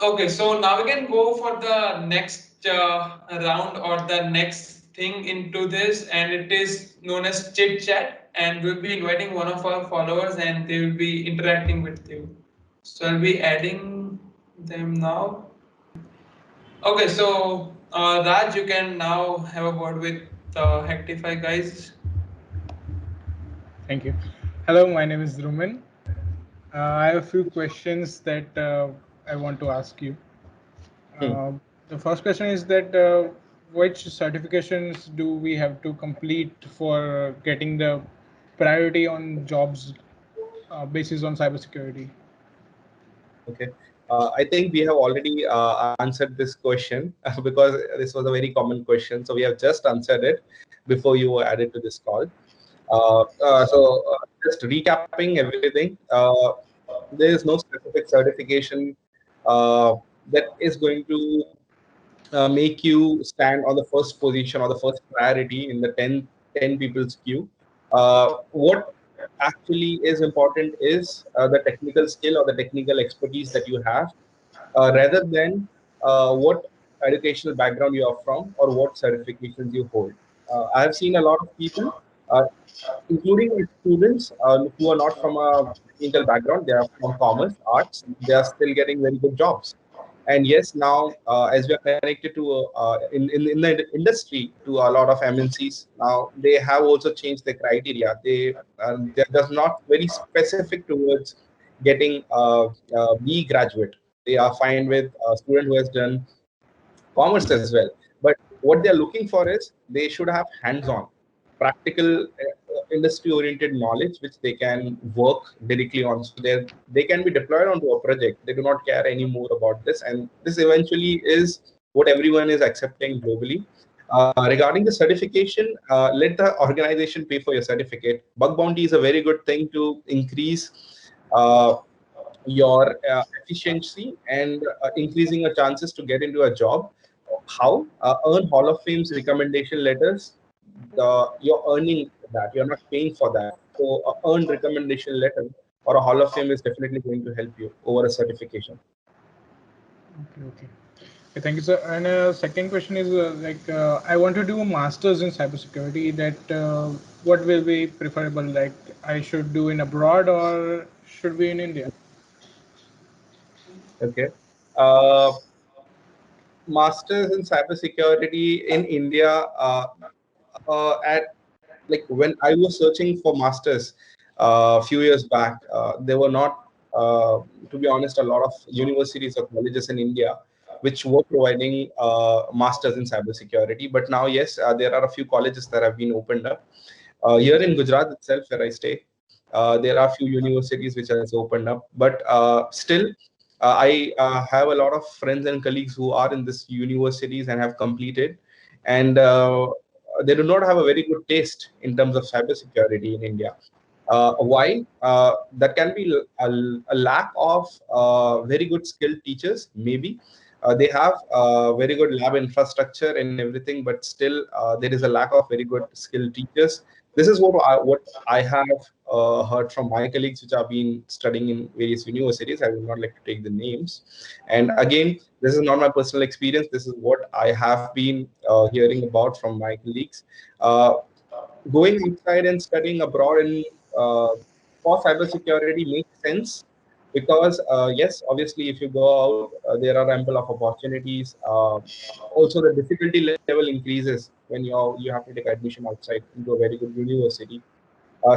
Okay, so now we can go for the next round or the next thing into this, and it is known as Chit-Chat, and we'll be inviting one of our followers and they will be interacting with you. So I'll be adding them now. Okay, so Raj, you can now have a word with Hacktify guys. Thank you. Hello, my name is Rumen. I have a few questions that I want to ask you. Uh, the first question is that which certifications do we have to complete for getting the priority on jobs basis on cybersecurity? Okay. I think we have already answered this question because this was a very common question. So we have just answered it before you were added to this call. Just recapping everything, there is no specific certification that is going to make you stand on the first position or the first priority in the 10 people's queue. What actually is important is the technical skill or the technical expertise that you have, rather than what educational background you are from or what certifications you hold. I have seen a lot of people, uh, including students who are not from a technical background, they are from commerce, arts, they are still getting very good jobs. And yes, now as we are connected to in the industry to a lot of MNCs, now they have also changed the criteria. They're just not very specific towards getting B graduate. They are fine with a student who has done commerce as well. But what they're looking for is they should have hands-on, practical, industry-oriented knowledge which they can work directly on. So they can be deployed onto a project. They do not care anymore about this, and this eventually is what everyone is accepting globally. Regarding the certification, let the organization pay for your certificate. Bug bounty is a very good thing to increase your efficiency and increasing your chances to get into a job. How? Earn Hall of Fame's recommendation letters. You're earning that. You're not paying for that. So, earned recommendation letter or a Hall of Fame is definitely going to help you over a certification. Okay. Okay, thank you, sir. And second question is I want to do a master's in cybersecurity. That what will be preferable? Like I should do in abroad or should be in India? Okay. Uh, Masters in cybersecurity in India. At like when I was searching for masters a few years back, there were not, to be honest, a lot of universities or colleges in India which were providing masters in cybersecurity. But now, yes, there are a few colleges that have been opened up. Here in Gujarat itself, where I stay, there are a few universities which has opened up. But still, I have a lot of friends and colleagues who are in this universities and have completed, and they do not have a very good taste in terms of cybersecurity in India. Why? That can be a lack of very good skilled teachers. Maybe they have very good lab infrastructure and everything, but still there is a lack of very good skilled teachers. This is what I have heard from my colleagues, which have been studying in various universities. I will not like to take the names. And again, this is not my personal experience. This is what I have been hearing about from my colleagues. Uh, Going outside and studying abroad in for cybersecurity makes sense because yes, obviously, if you go out, there are ample of opportunities. Also, the difficulty level increases when you have to take admission outside into a very good university.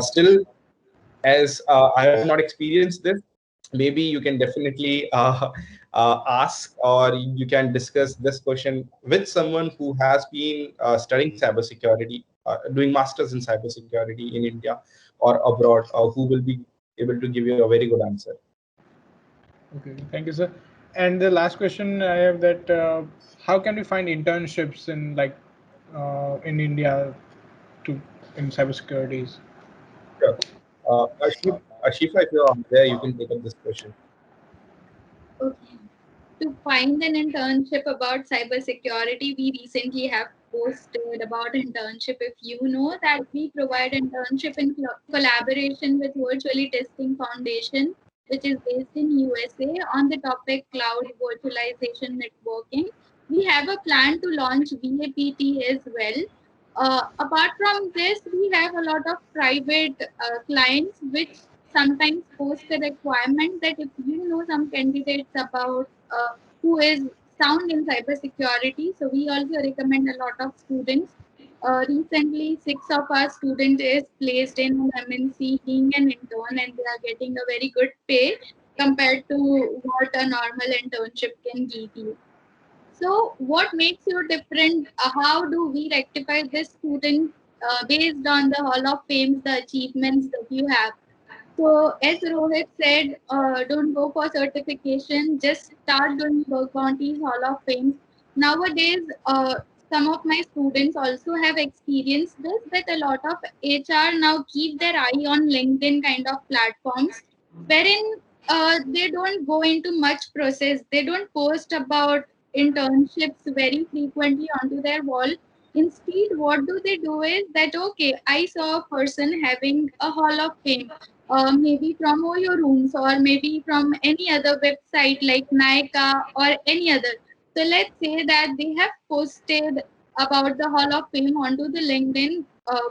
Still, as I have not experienced this, maybe you can definitely ask or you can discuss this question with someone who has been studying cybersecurity, doing masters in cybersecurity in India or abroad, who will be able to give you a very good answer. Okay, thank you, sir. And the last question I have that how can we find internships in in India to in cybersecurity? Sure. Ashifa, if you're there, you can take up this question. Okay. To find an internship about cybersecurity, we recently have posted about internship. If you know that we provide internship in collaboration with Virtually Testing Foundation, which is based in USA on the topic cloud virtualization networking. We have a plan to launch VAPT as well. Apart from this, we have a lot of private clients which sometimes post a requirement that if you know some candidates about who is sound in cybersecurity, so we also recommend a lot of students. Recently, 6 of our students is placed in an MNC being an intern, and they are getting a very good pay compared to what a normal internship can give you. So, what makes you different? How do we rectify this student based on the Hall of Fame, the achievements that you have? So, as Rohit said, don't go for certification, just start doing work bounties, Hall of Fame. Nowadays, some of my students also have experienced this that a lot of HR now keep their eye on LinkedIn kind of platforms, wherein they don't go into much process. They don't post about internships very frequently onto their wall. Instead, what do they do is that, okay, I saw a person having a Hall of Fame, maybe from Oyo Rooms or maybe from any other website like Nika or any other. So let's say that they have posted about the Hall of Fame onto the LinkedIn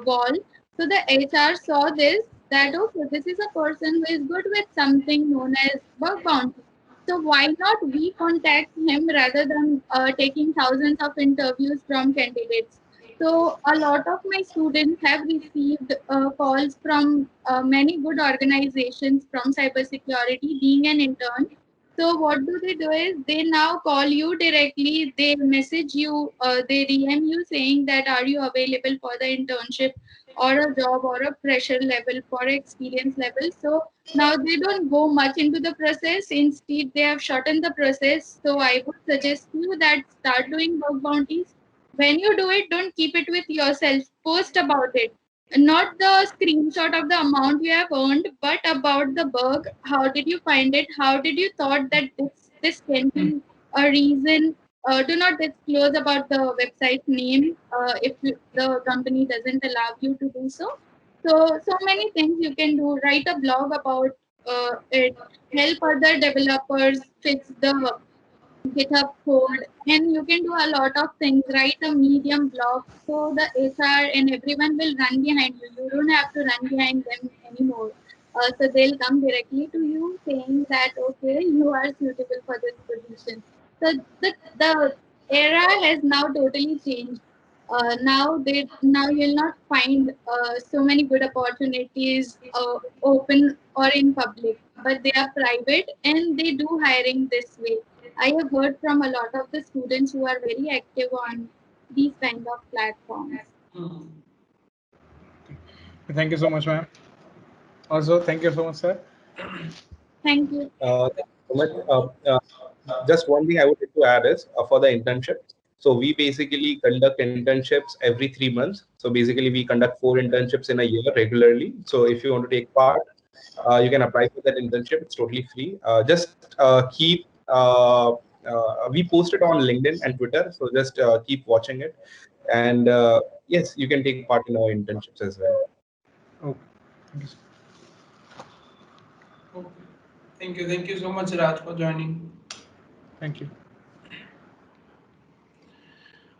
wall. So the HR saw this that, okay, this is a person who is good with something known as bug bounty. So why not we contact him rather than taking thousands of interviews from candidates? So a lot of my students have received calls from many good organizations from cybersecurity being an intern. So what do they do is they now call you directly, they message you, they DM you saying that are you available for the internship or a job or a pressure level for experience level. So now they don't go much into the process. Instead, they have shortened the process. So I would suggest you that start doing work bounties. when you do it, don't keep it with yourself. Post about it. Not the screenshot of the amount you have earned, but about the bug. How did you find it? How did you thought that this can be a reason? Do not disclose about the website name if the company doesn't allow you to do so. So many things you can do. Write a blog about it. Help other developers fix the GitHub code, and you can do a lot of things. Write a Medium blog, so the HR and everyone will run behind you. You don't have to run behind them anymore. So they'll come directly to you saying that okay, you are suitable for this position. So the era has now totally changed. Now you'll not find so many good opportunities open or in public, but they are private and they do hiring this way. I have heard from a lot of the students who are very active on these kind of platforms. Thank you so much, ma'am. Also, thank you so much, sir. Thank you. Thank you so much. Just one thing I would like to add is for the internship. So we basically conduct internships every 3 months. So basically we conduct 4 internships in a year regularly. So if you want to take part, you can apply for that internship. It's totally free. Just keep, we post it on LinkedIn and Twitter. So just keep watching it. And yes, you can take part in our internships as well. Okay. Thank you, sir. Okay. Thank you so much, Raj, for joining. Thank you.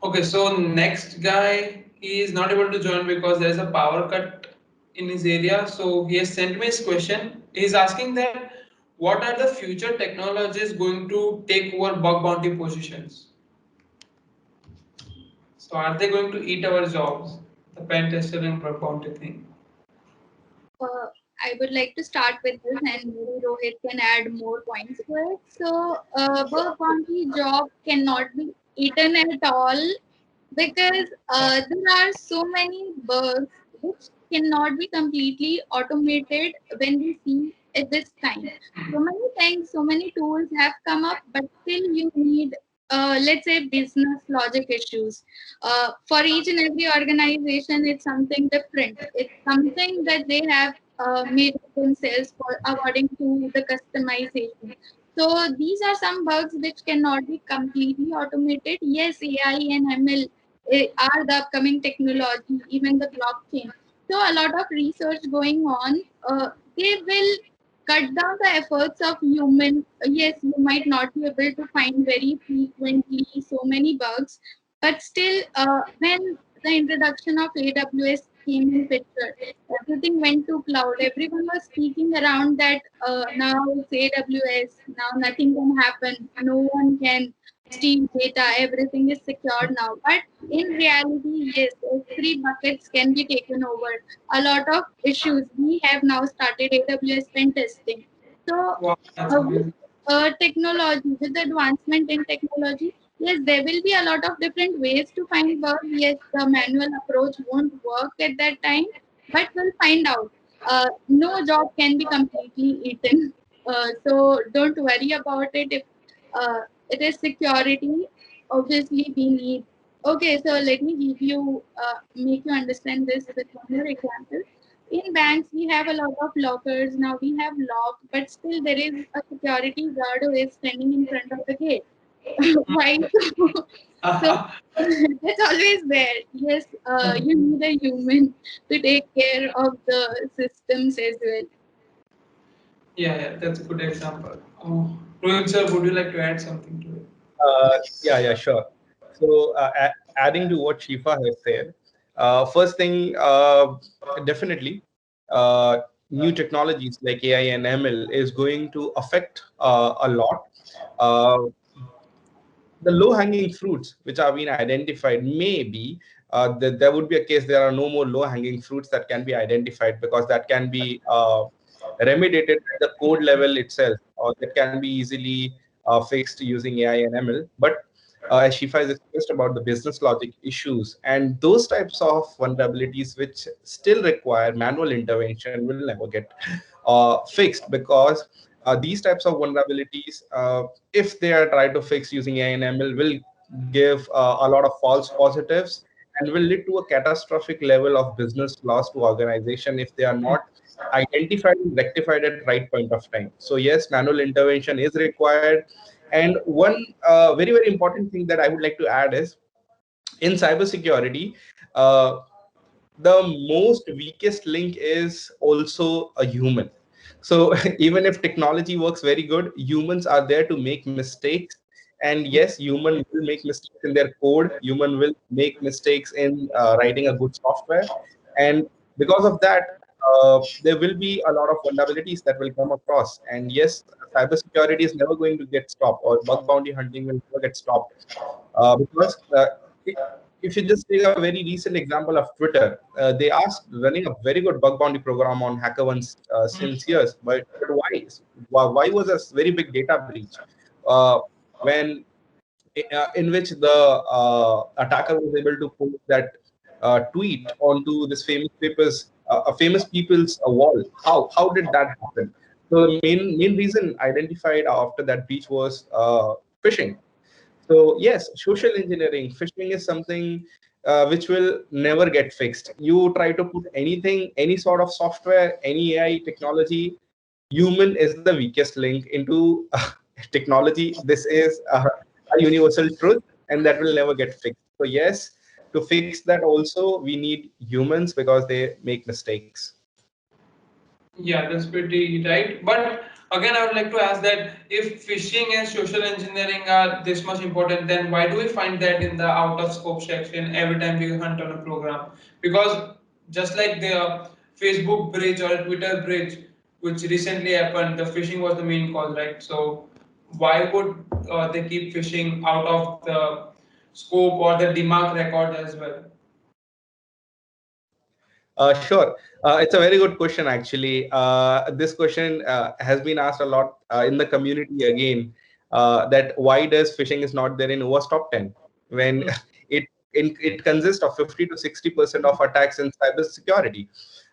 Okay, so next guy, he is not able to join because there is a power cut in his area. So he has sent me his question. He is asking that what are the future technologies going to take over bug bounty positions? So are they going to eat our jobs? The pen tester and bug bounty thing. I would like to start with this, and maybe Rohit can add more points to it. So, bug bounty job cannot be eaten at all because there are so many bugs which cannot be completely automated when we see at this time. So many things, so many tools have come up, but still you need, let's say, business logic issues. For each and every organization, it's something different. It's something that they have made themselves for according to the customization. So these are some bugs which cannot be completely automated. Yes, AI and ML are the upcoming technology, even the blockchain. So a lot of research going on. They will cut down the efforts of human. Yes, you might not be able to find very frequently so many bugs, but still, when the introduction of AWS came in picture, everything went to cloud. Everyone was speaking around that now it's AWS. Now nothing can happen. No one can steal data. Everything is secure now. But in reality, yes, S3 buckets can be taken over. A lot of issues. We have now started AWS pen testing. So, Wow, that's with amazing. technology, with the advancement in technology, yes, there will be a lot of different ways to find bugs. Yes, the manual approach won't work at that time, but we'll find out. No job can be completely eaten. So don't worry about it. If it is security, obviously we need. Okay, so let me give you, make you understand this with one more example. In banks, we have a lot of lockers. Now we have lock, but still there is a security guard who is standing in front of the gate. Right? So that's always there. Yes, you need a human to take care of the systems as well. Yeah, that's a good example. Oh, Rohit sir, would you like to add something to it? Yeah, sure. So, adding to what Shifa has said, first thing, definitely, new technologies like AI and ML is going to affect a lot. Uh, the low-hanging fruits which are being identified maybe there would be a case there are no more low-hanging fruits that can be identified because that can be remediated at the code level itself or that can be easily fixed using AI and ML. But as Shifa has expressed about the business logic issues and those types of vulnerabilities which still require manual intervention will never get fixed because these types of vulnerabilities, if they are tried to fix using AI and ML, will give a lot of false positives, and will lead to a catastrophic level of business loss to organization if they are not identified and rectified at right point of time. So yes, manual intervention is required. And one very, very important thing that I would like to add is, in cybersecurity, uh, the most weakest link is also a human. So even if technology works very good, humans are there to make mistakes. And yes, human will make mistakes in their code, human will make mistakes in writing a good software. And because of that, there will be a lot of vulnerabilities that will come across. And yes, cybersecurity is never going to get stopped, or bug bounty hunting will never get stopped, because if you just take a very recent example of Twitter, they asked running a very good bug bounty program on HackerOne since years, but why was a very big data breach, when in which the attacker was able to post that tweet onto this a famous people's wall? How did that happen? So the main reason identified after that breach was phishing. So yes, social engineering, phishing is something which will never get fixed. You try to put anything, any sort of software, any AI technology, human is the weakest link into technology. This is a universal truth, and that will never get fixed. So yes, to fix that also, we need humans because they make mistakes. Yeah, that's pretty right. But again, I would like to ask that if phishing and social engineering are this much important, then why do we find that in the out of scope section every time we hunt on a program? Because just like the Facebook bridge or Twitter bridge, which recently happened, the phishing was the main cause, right? So why would they keep phishing out of the scope or the DMARC record as well? Sure. It's a very good question, actually. This question has been asked a lot in the community again, that why does phishing is not there in OWASP top 10 when it consists of 50 to 60% of attacks in cybersecurity.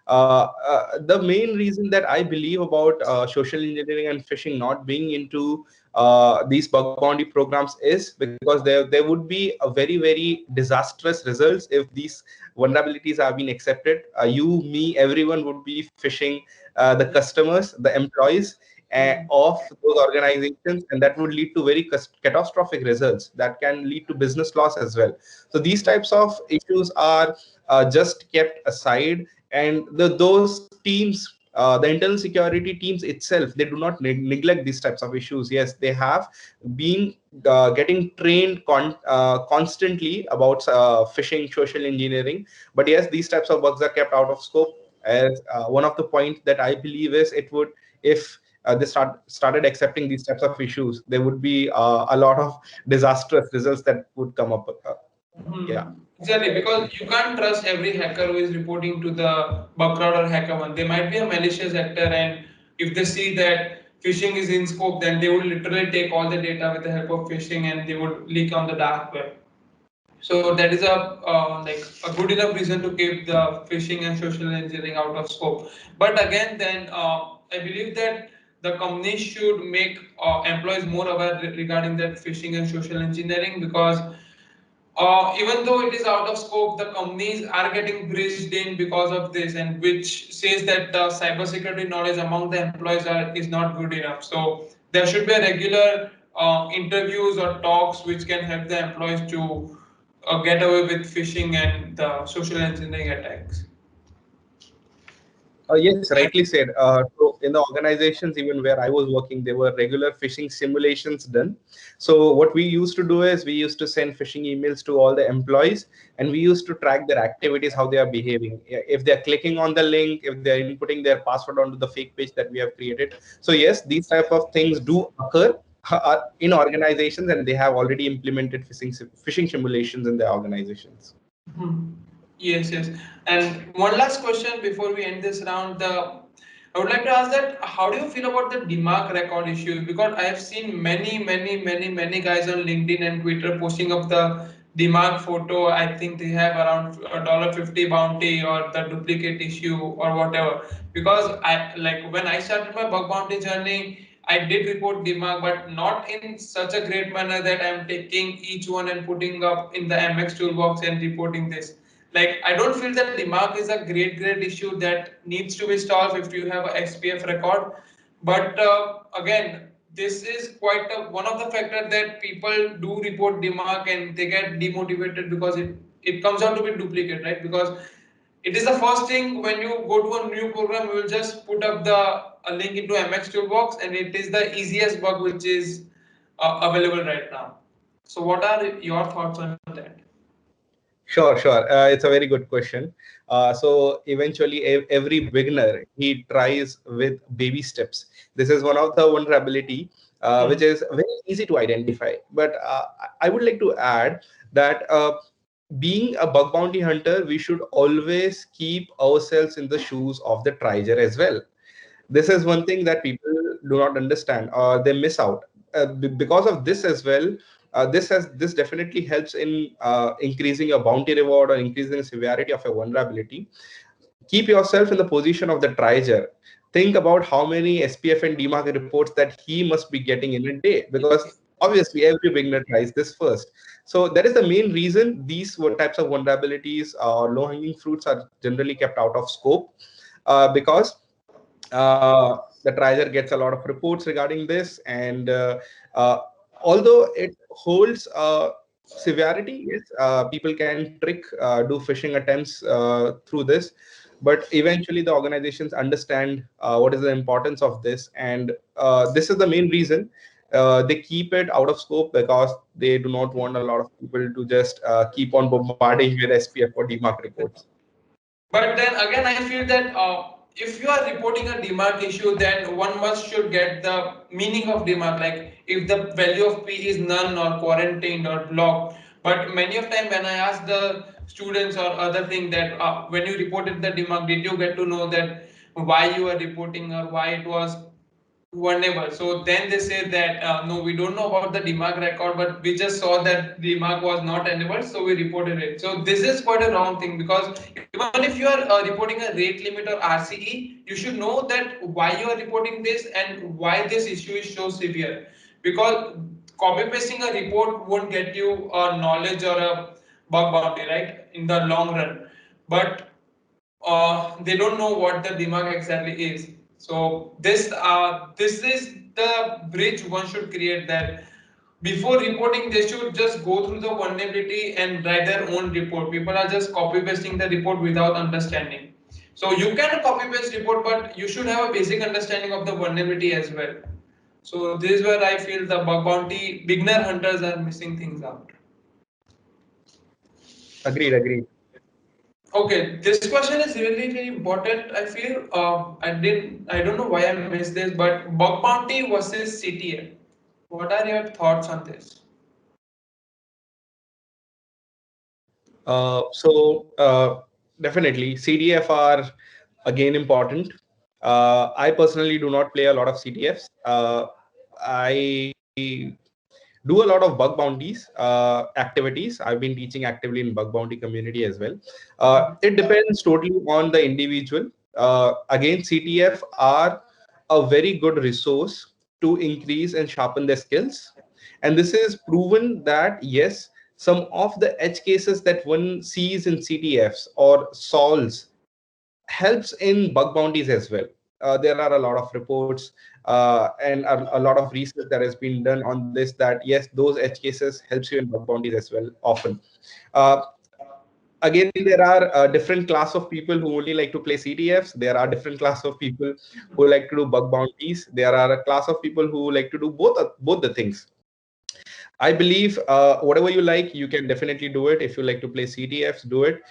The main reason that I believe about social engineering and phishing not being into these bug bounty programs is because there would be a very, very disastrous results if these vulnerabilities are being accepted. You, me, everyone would be phishing the customers, the employees of those organizations, and that would lead to very catastrophic results that can lead to business loss as well. So these types of issues are just kept aside, and those teams, the internal security teams itself, they do not neglect these types of issues. Yes, they have been getting trained constantly about phishing, social engineering. But yes, these types of bugs are kept out of scope. As one of the points that I believe is, it would, if they started accepting these types of issues, there would be a lot of disastrous results that would come up. Yeah. Exactly, because you can't trust every hacker who is reporting to the bug crowd or hacker one. They might be a malicious actor, and if they see that phishing is in scope, then they would literally take all the data with the help of phishing and they would leak on the dark web. So that is a like a good enough reason to keep the phishing and social engineering out of scope. But again, then I believe that the companies should make employees more aware regarding that phishing and social engineering, because even though it is out of scope, the companies are getting breached in because of this, and which says that the cybersecurity knowledge among the employees is not good enough. So there should be a regular interviews or talks which can help the employees to get away with phishing and the social engineering attacks. Yes, rightly said. So in the organizations, even where I was working, there were regular phishing simulations done. So what we used to do is, we used to send phishing emails to all the employees, and we used to track their activities, how they are behaving, if they are clicking on the link, if they are inputting their password onto the fake page that we have created. So yes, these type of things do occur in organizations, and they have already implemented phishing simulations in their organizations. Mhm. Yes, yes. And one last question before we end this round. I would like to ask that how do you feel about the DMARC record issue? Because I have seen many guys on LinkedIn and Twitter posting of the DMARC photo. I think they have around $50 bounty or the duplicate issue or whatever. Because I, like, when I started my bug bounty journey, I did report DMARC, but not in such a great manner that I'm taking each one and putting up in the MX toolbox and reporting this. Like, I don't feel that DMARC is a great issue that needs to be solved if you have a XPF record. But again, this is quite one of the factors that people do report DMARC and they get demotivated because it comes out to be duplicate, right? Because it is the first thing when you go to a new program, you will just put up a link into MX Toolbox, and it is the easiest bug which is available right now. So, what are your thoughts on that? Sure. It's a very good question. So eventually, every beginner, he tries with baby steps. This is one of the vulnerability which is very easy to identify. But I would like to add that being a bug bounty hunter, we should always keep ourselves in the shoes of the triger as well. This is one thing that people do not understand or they miss out. Because of this as well, this definitely helps in increasing your bounty reward or increasing the severity of a vulnerability. Keep yourself in the position of the triger. Think about how many SPF and DMARC reports that he must be getting in a day, because obviously every beginner tries this first. So that is the main reason these types of vulnerabilities or low-hanging fruits are generally kept out of scope, because the triger gets a lot of reports regarding this, and uh, although it holds severity, yes, people can do phishing attempts through this, but eventually the organizations understand what is the importance of this, and this is the main reason they keep it out of scope, because they do not want a lot of people to just keep on bombarding with SPF or DMARC reports. But then again, I feel that if you are reporting a DMARC issue, then one must should get the meaning of DMARC, like if the value of P is none or quarantined or blocked. But many of time when I ask the students or other thing that when you reported the DMARC, did you get to know that why you are reporting or why it was vulnerable? So then they say that no, we don't know about the DMARC record, but we just saw that DMARC was not enabled, so we reported it. So this is quite a wrong thing, because even if you are reporting a rate limit or RCE, you should know that why you are reporting this and why this issue is so severe. Because copy pasting a report won't get you a knowledge or a bug bounty, right, in the long run. But they don't know what the DMARC exactly is. So this is the bridge one should create, that before reporting they should just go through the vulnerability and write their own report. People are just copy pasting the report without understanding. So you can copy paste report, but you should have a basic understanding of the vulnerability as well. So this is where I feel the bug bounty beginner hunters are missing things out. Agreed. Okay, this question is really important. I feel I don't know why I missed this, but bug bounty versus CTF. What are your thoughts on this? Definitely CDF are again important. I personally do not play a lot of CTFs. I do a lot of bug bounties activities. I've been teaching actively in bug bounty community as well. It depends totally on the individual. Again, CTF are a very good resource to increase and sharpen their skills, and this is proven that yes, some of the edge cases that one sees in CTFs or solves helps in bug bounties as well. There are a lot of reports and a lot of research that has been done on this, that yes, those edge cases helps you in bug bounties as well often. Uh, Again, there are a different class of people who only like to play CTFs. There are different class of people who like to do bug bounties. There are a class of people who like to do both the things. I believe whatever you like, you can definitely do it. If you like to play CTFs, do it.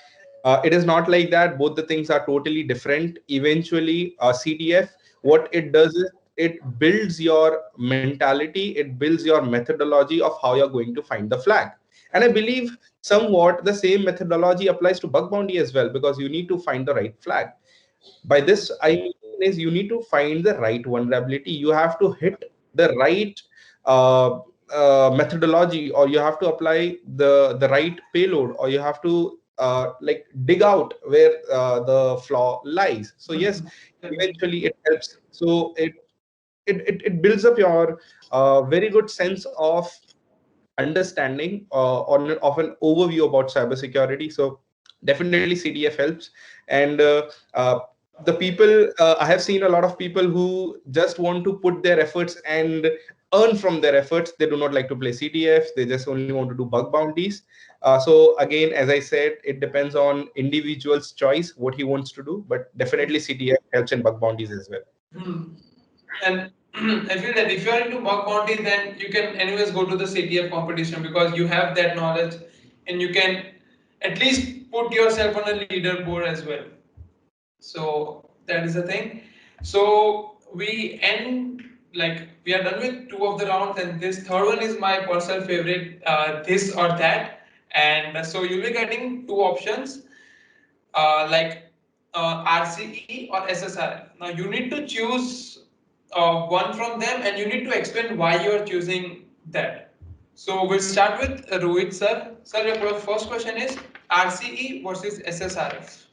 It is not like that. Both the things are totally different. Eventually, CTF, what it does is it builds your mentality, it builds your methodology of how you're going to find the flag. And I believe somewhat the same methodology applies to bug bounty as well, because you need to find the right flag. By this, I mean is you need to find the right vulnerability. You have to hit the right uh, methodology, or you have to apply the right payload, or you have to like dig out where the flaw lies. So yes, eventually it helps. So it it builds up your very good sense of understanding of an overview about cybersecurity. So definitely CTF helps. And the people, I have seen a lot of people who just want to put their efforts and earn from their efforts. They do not like to play CTFs. They just only want to do bug bounties. So again, as I said, it depends on individual's choice what he wants to do, but definitely CTF helps in bug bounties as well. And I feel that if you are into bug bounty, then you can anyways go to the CTF competition because you have that knowledge and you can at least put yourself on a leaderboard as well. So that is the thing. So we are done with two of the rounds, and this third one is my personal favorite, this or that. And so you'll be getting two options, RCE or SSRF. Now you need to choose one from them, and you need to explain why you are choosing that. So we'll start with Rohit sir. Sir, your first question is RCE versus SSRF.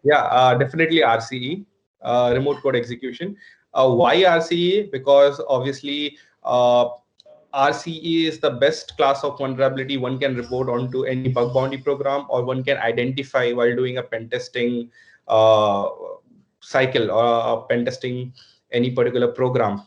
Yeah, definitely RCE, remote code execution. Why RCE? Because obviously RCE is the best class of vulnerability one can report onto any bug bounty program, or one can identify while doing a pen testing uh, cycle, or pen testing any particular program.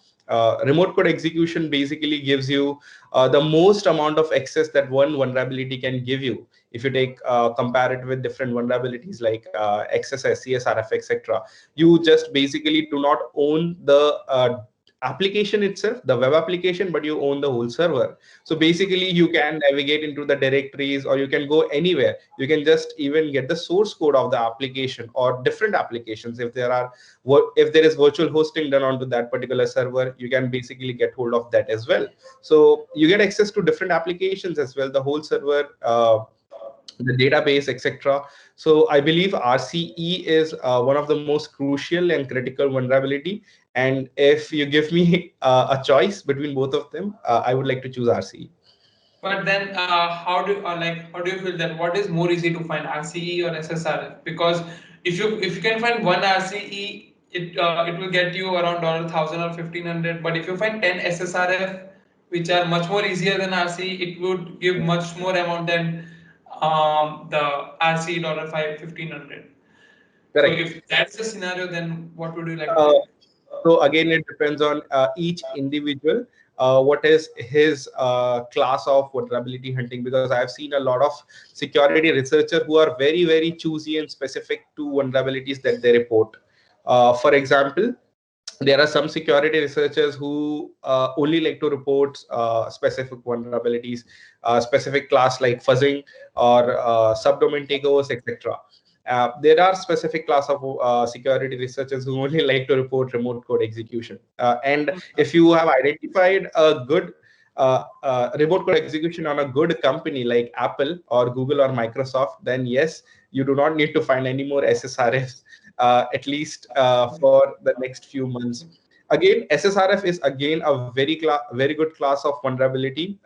Remote code execution basically gives you the most amount of access that one vulnerability can give you. If you take compare it with different vulnerabilities like XSS, CSRF, etc., you just basically do not own the application itself, the web application, but you own the whole server. So basically you can navigate into the directories, or you can go anywhere. You can just even get the source code of the application or different applications. If there is virtual hosting done onto that particular server, you can basically get hold of that as well. So you get access to different applications as well, the whole server, the database, etc. So I believe RCE is one of the most crucial and critical vulnerability. And if you give me a choice between both of them, I would like to choose RCE. But then, how do you feel that what is more easy to find, RCE or SSRF? Because if you can find one RCE, it will get you around $1,000 or 1,500. But if you find 10 SSRF, which are much more easier than RCE, it would give much more amount than the RCE $1,500. So Correct. if that's the scenario, then what would you like to Uh, do? so again, it depends on each individual. What is his class of vulnerability hunting? Because I have seen a lot of security researchers who are very, very choosy and specific to vulnerabilities that they report. For example, there are some security researchers who only like to report specific vulnerabilities, specific class like fuzzing or subdomain takeovers, etc. There are specific class of security researchers who only like to report remote code execution. And if you have identified a good remote code execution on a good company like Apple or Google or Microsoft, then yes, you do not need to find any more SSRFs, at least for the next few months. Again, SSRF is again a very good class of vulnerability.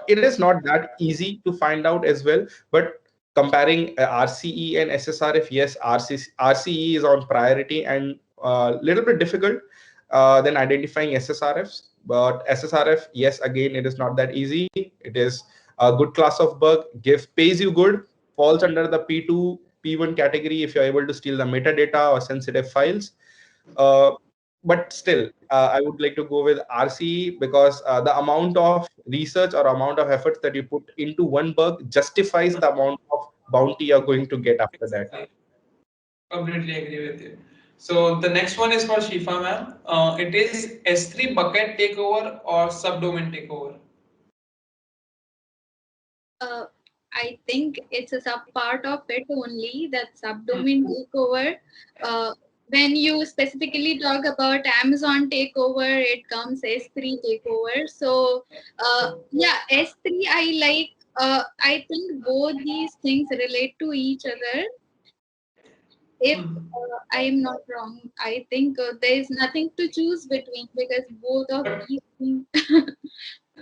It is not that easy to find out as well, but comparing RCE and SSRF, yes, RCE is on priority and a little bit difficult than identifying SSRFs. But SSRF, yes, again, it is not that easy. It is a good class of bug, pays you good, falls under the P2, P1 category if you're able to steal the metadata or sensitive files. But still, I would like to go with RCE because the amount of research or amount of efforts that you put into one bug justifies the amount of bounty you're going to get after that. Completely agree with you. So the next one is for Shifa ma'am. It is S3 bucket takeover or subdomain takeover. I think it's a sub part of it only, that subdomain takeover. When you specifically talk about Amazon takeover, it comes S3 takeover. So yeah, S3 I like. I think both these things relate to each other. If I am not wrong, I think there is nothing to choose between because both of But these things.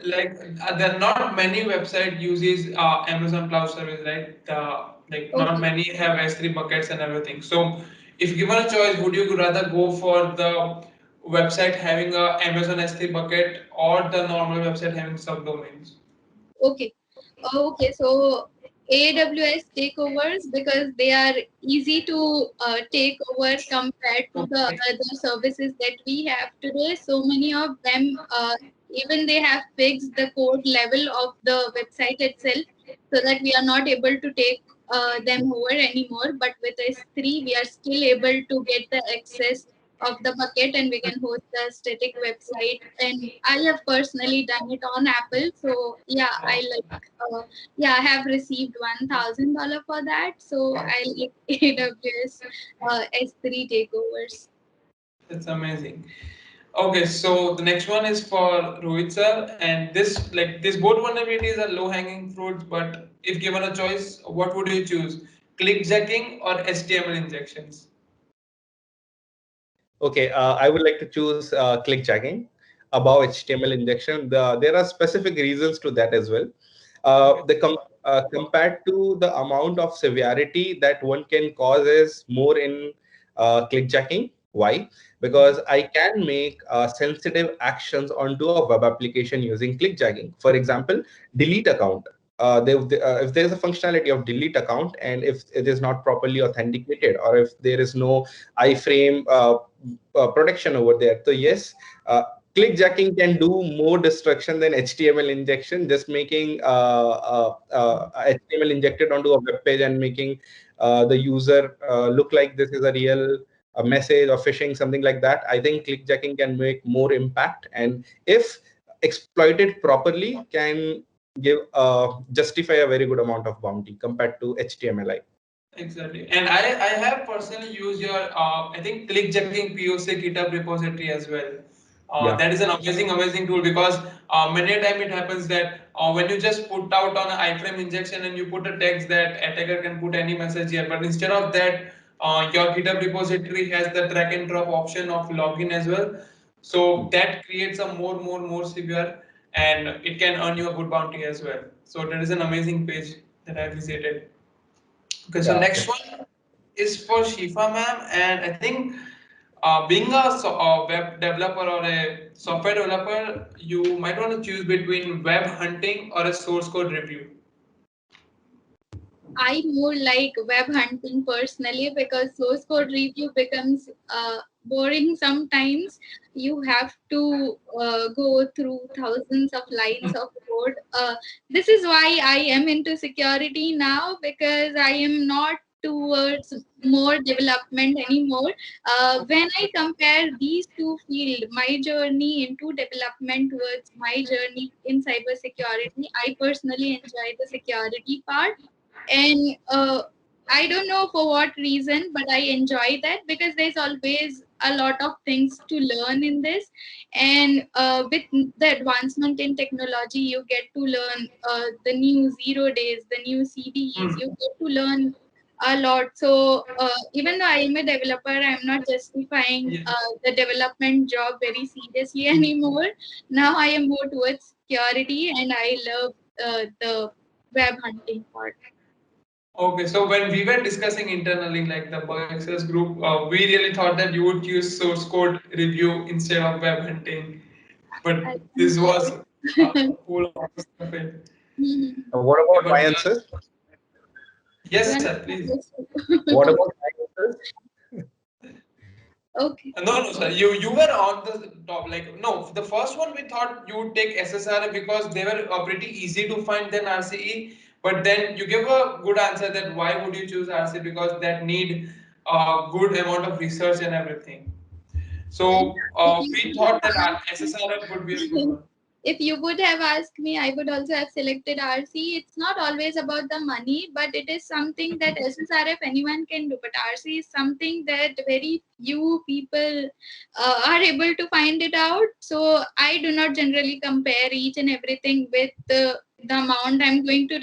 there are not many website uses Amazon Cloud Service, right? Not Okay. many have S3 buckets and everything. So if given a choice, would you rather go for the website having a Amazon S3 bucket or the normal website having subdomains? Okay. Okay, so AWS takeovers because they are easy to take over compared to the Okay. other services that we have today. So many of them, even they have fixed the code level of the website itself so that we are not able to take them over anymore. But with S3, we are still able to get the access of the bucket and we can host a static website. And I have personally done it on Apple. So yeah, I like yeah, I have received $1,000 for that. So I like AWS S3 takeovers. That's amazing. Okay, so the next one is for Rohit sir, and this both vulnerabilities are low hanging fruits, but if given a choice, what would you choose? Clickjacking or HTML injections? Okay, I would like to choose clickjacking above HTML injection. There are specific reasons to that as well. Okay. Compared to the amount of severity that one can cause is more in clickjacking. Why? Because I can make sensitive actions onto a web application using clickjacking. For example, delete account. If there is a functionality of delete account and if it is not properly authenticated or if there is no iframe protection over there, so yes, clickjacking can do more destruction than HTML injection. Just making HTML injected onto a web page and making the user look like this is a real message or phishing, something like that. I think clickjacking can make more impact, and if exploited properly, can give justify a very good amount of bounty compared to HTML. Exactly. And I have personally used your, I think, clickjacking POC GitHub repository as well. Yeah. That is an amazing tool because many a time it happens that when you just put out on an iframe injection and you put a text that attacker can put any message here, but instead of that, your GitHub repository has the drag and drop option of login as well. So that creates a more severe, and it can earn you a good bounty as well. So that is an amazing page that I visited. Okay, so Yeah. next one is for Shifa ma'am, and I think being a web developer or a software developer, you might want to choose between web hunting or a source code review. I more like web hunting personally because source code review becomes boring sometimes. You have to go through thousands of lines of code. This is why I am into security now because I am not towards more development anymore. When I compare these two fields, my journey into development towards my journey in cybersecurity, I personally enjoy the security part and I don't know for what reason, but I enjoy that because there's always a lot of things to learn in this, and with the advancement in technology you get to learn the new 0 days, the new CVEs, you get to learn a lot. So even though I am a developer, I'm not justifying Yeah. the development job very seriously anymore. Now I am more towards security and I love the web hunting part. Okay, so when we were discussing internally, like the bug access group, we really thought that you would use source code review instead of web hunting, but I this was a think whole opposite of it. Mhm. What Okay, about but my answer? yes, One sir, please. What about my answer? Okay. No, sir. You were on the top. Like no, the first one we thought you would take SSRF because they were pretty easy to find than RCE. But then you give a good answer that why would you choose RCE because that need a good amount of research and everything. So If you we would thought that have SSRF would be a good asked, one. if you would have asked me, I would also have selected RC. It's not always about the money, but it is something that SSRF anyone can do. But RC is something that very few people are able to find it out. So I do not generally compare each and everything with the amount I'm going to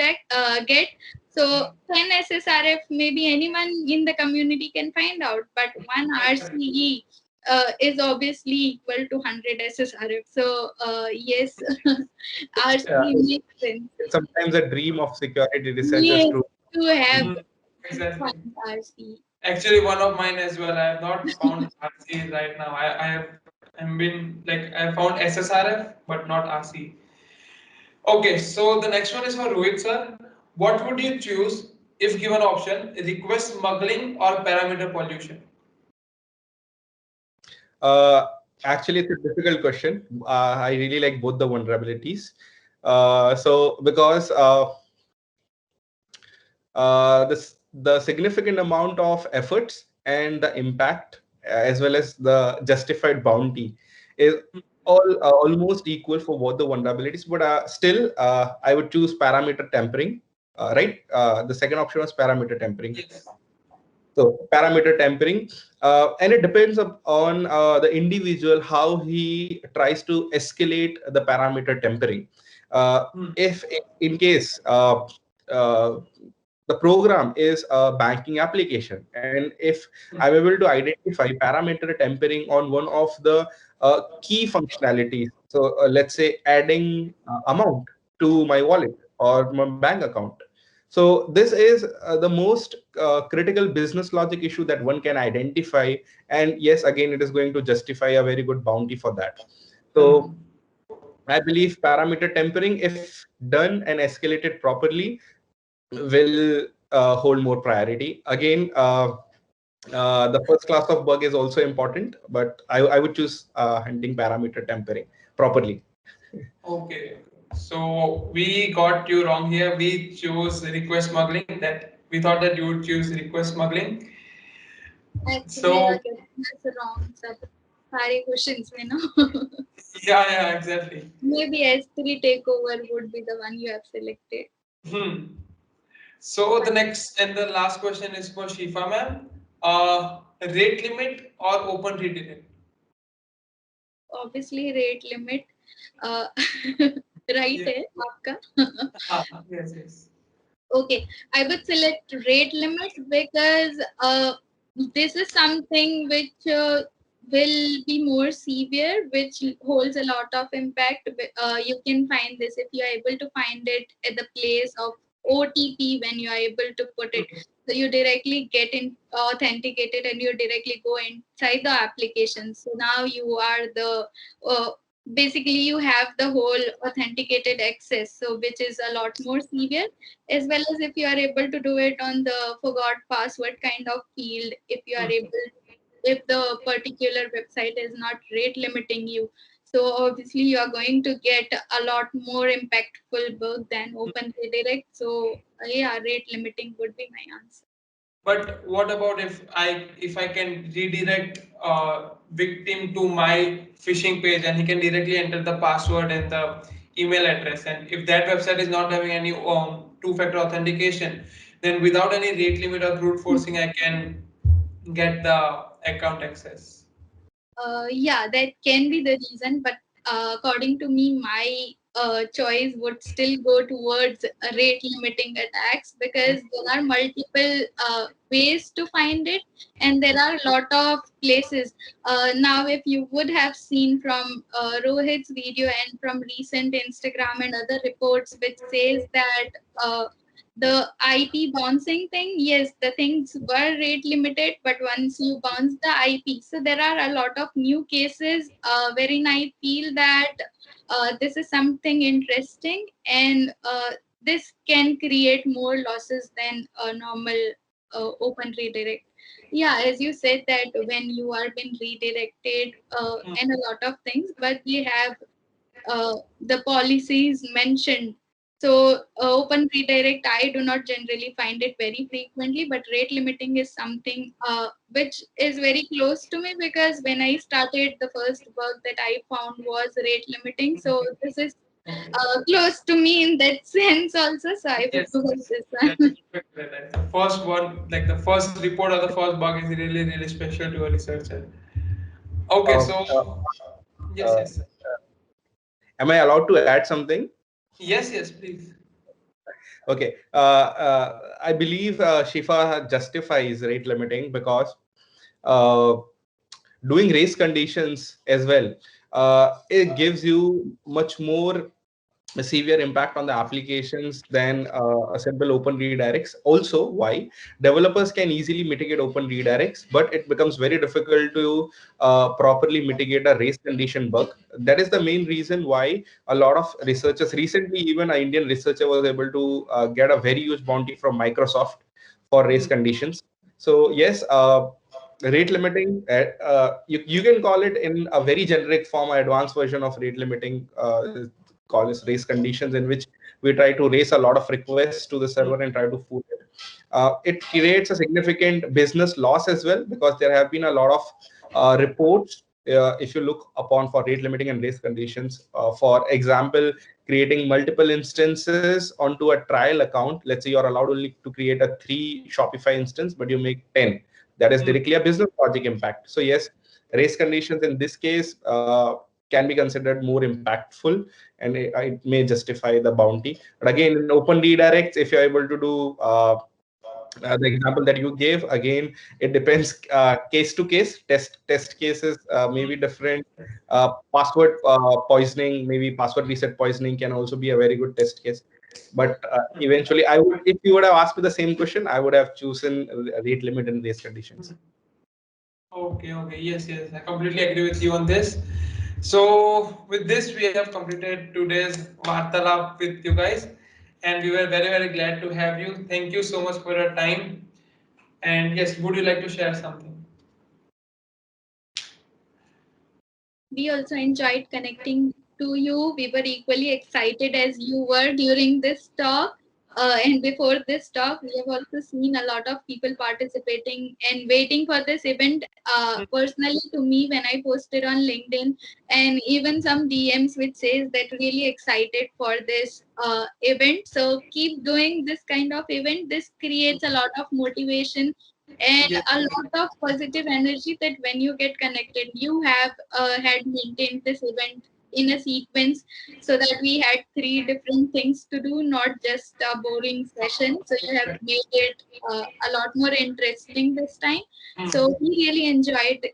get. So 10 SSRF, maybe anyone in the community can find out, but one RCE is obviously equal to 100 SSRF. So yes, Yeah, RC makes sense. it's sometimes a dream of security researchers Yes, to. to have Mhm. Exactly. find RC. Actually, one of mine as well. I have not found RC right now. I have I found SSRF, but not RC. Okay, so the next one is for Rohit sir. What would you choose if given option, request smuggling or parameter pollution? Uh, Actually, it's a difficult question. I really like both the vulnerabilities. So because the significant amount of efforts and the impact as well as the justified bounty is almost equal for both the vulnerabilities, but still I would choose parameter tempering, right? The second option was parameter tempering. Yes. So parameter tempering, and it depends on the individual how he tries to escalate the parameter tempering. If in case uh, the program is a banking application, and if I'm able to identify parameter tempering on one of the key functionalities, so let's say adding amount to my wallet or my bank account. So this is the most critical business logic issue that one can identify, and yes, again, it is going to justify a very good bounty for that. So I believe parameter tempering, if done and escalated properly, will hold more priority. Again, the first class of bug is also important, but I would choose hunting parameter tempering properly. Okay. So we got you wrong here. We chose request smuggling. That we thought that you would choose request smuggling. Actually, you are So getting us wrong. Sab सारे questions में ना. yeah, exactly. Maybe S3 takeover would be the one you have selected. Hmm. So the next and the last question is for Shifa ma'am. Rate limit or open redirect? Obviously, rate limit. Uh, right Yeah. है आपका. Yes. Okay, I would select rate limit because this is something which will be more severe, which holds a lot of impact. You can find this if you are able to find it at the place of OTP when you are able to put it. So you directly get in authenticated and you directly go inside the application. So now you are the basically you have the whole authenticated access, so which is a lot more severe, as well as if you are able to do it on the forgot password kind of field, if you are able, if the particular website is not rate limiting you, so obviously you are going to get a lot more impactful bug than open redirect. So yeah, rate limiting would be my answer. But what about if I can redirect victim to my phishing page and he can directly enter the password and the email address, and if that website is not having any two-factor authentication, then without any rate limit or brute forcing I can get the account access. Yeah, that can be the reason, but according to me, my choice would still go towards rate limiting attacks, because there are multiple ways to find it, and there are a lot of places. Now, if you would have seen from Rohit's video and from recent Instagram and other reports, which says that the IP bouncing thing, yes, the things were rate limited, but once you bounce the IP, so there are a lot of new cases wherein I feel that this is something interesting, and this can create more losses than a normal open redirect. Yeah, as you said that when you are being redirected and a lot of things, but we have the policies mentioned. So open redirect, I do not generally find it very frequently, but rate limiting is something which is very close to me, because when I started, the first bug that I found was rate limiting. So this is close to me in that sense also. So I would Yes, go with yes. this Yes, one. perfect. The first one, like the first report or the first bug is really special to a researcher. Okay, Uh, so uh, yes, uh, yes. am I allowed to add something? Yes, please. Okay. I believe Shifa justifies rate limiting because uh, doing race conditions as well, it gives you much more a severe impact on the applications than a simple open redirects. Also, why developers can easily mitigate open redirects, but it becomes very difficult to properly mitigate a race condition bug. That is the main reason why a lot of researchers recently, even an Indian researcher was able to get a very huge bounty from Microsoft for race conditions. So yes, rate limiting, you can call it in a very generic form, advanced version of rate limiting, call as race conditions, in which we try to raise a lot of requests to the server and try to fool it. It creates a significant business loss as well, because there have been a lot of reports, if you look upon, for rate limiting and race conditions. For example, creating multiple instances onto a trial account. Let's say you're allowed only to create a 3 Shopify instance, but you make 10. That is directly a business logic impact. So yes, race conditions in this case can be considered more impactful, and it may justify the bounty. But again, in open redirects, if you're able to do the example that you gave, again, it depends case to case. Test cases may be different. Password poisoning, maybe password reset poisoning, can also be a very good test case. But eventually, I would, if you would have asked me the same question, I would have chosen rate limit and race conditions. Okay, yes, I completely agree with you on this. So with this, we have completed today's Vartalaap with you guys, and we were very glad to have you. Thank you so much for your time. And yes, would you like to share something? We also enjoyed connecting to you. We were equally excited as you were during this talk. And before this talk, we have also seen a lot of people participating and waiting for this event. Personally, to me, when I posted on LinkedIn, and even some DMs which says that really excited for this event. So keep doing this kind of event. This creates a lot of motivation and Yes. a lot of positive energy, that when you get connected, you have had maintained this event in a sequence, so that we had 3 different things to do, not just a boring session. So you have made it a lot more interesting this time. So we really enjoyed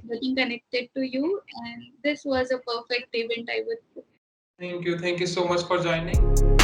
getting connected to you, and this was a perfect event, I would say. Thank you so much for joining.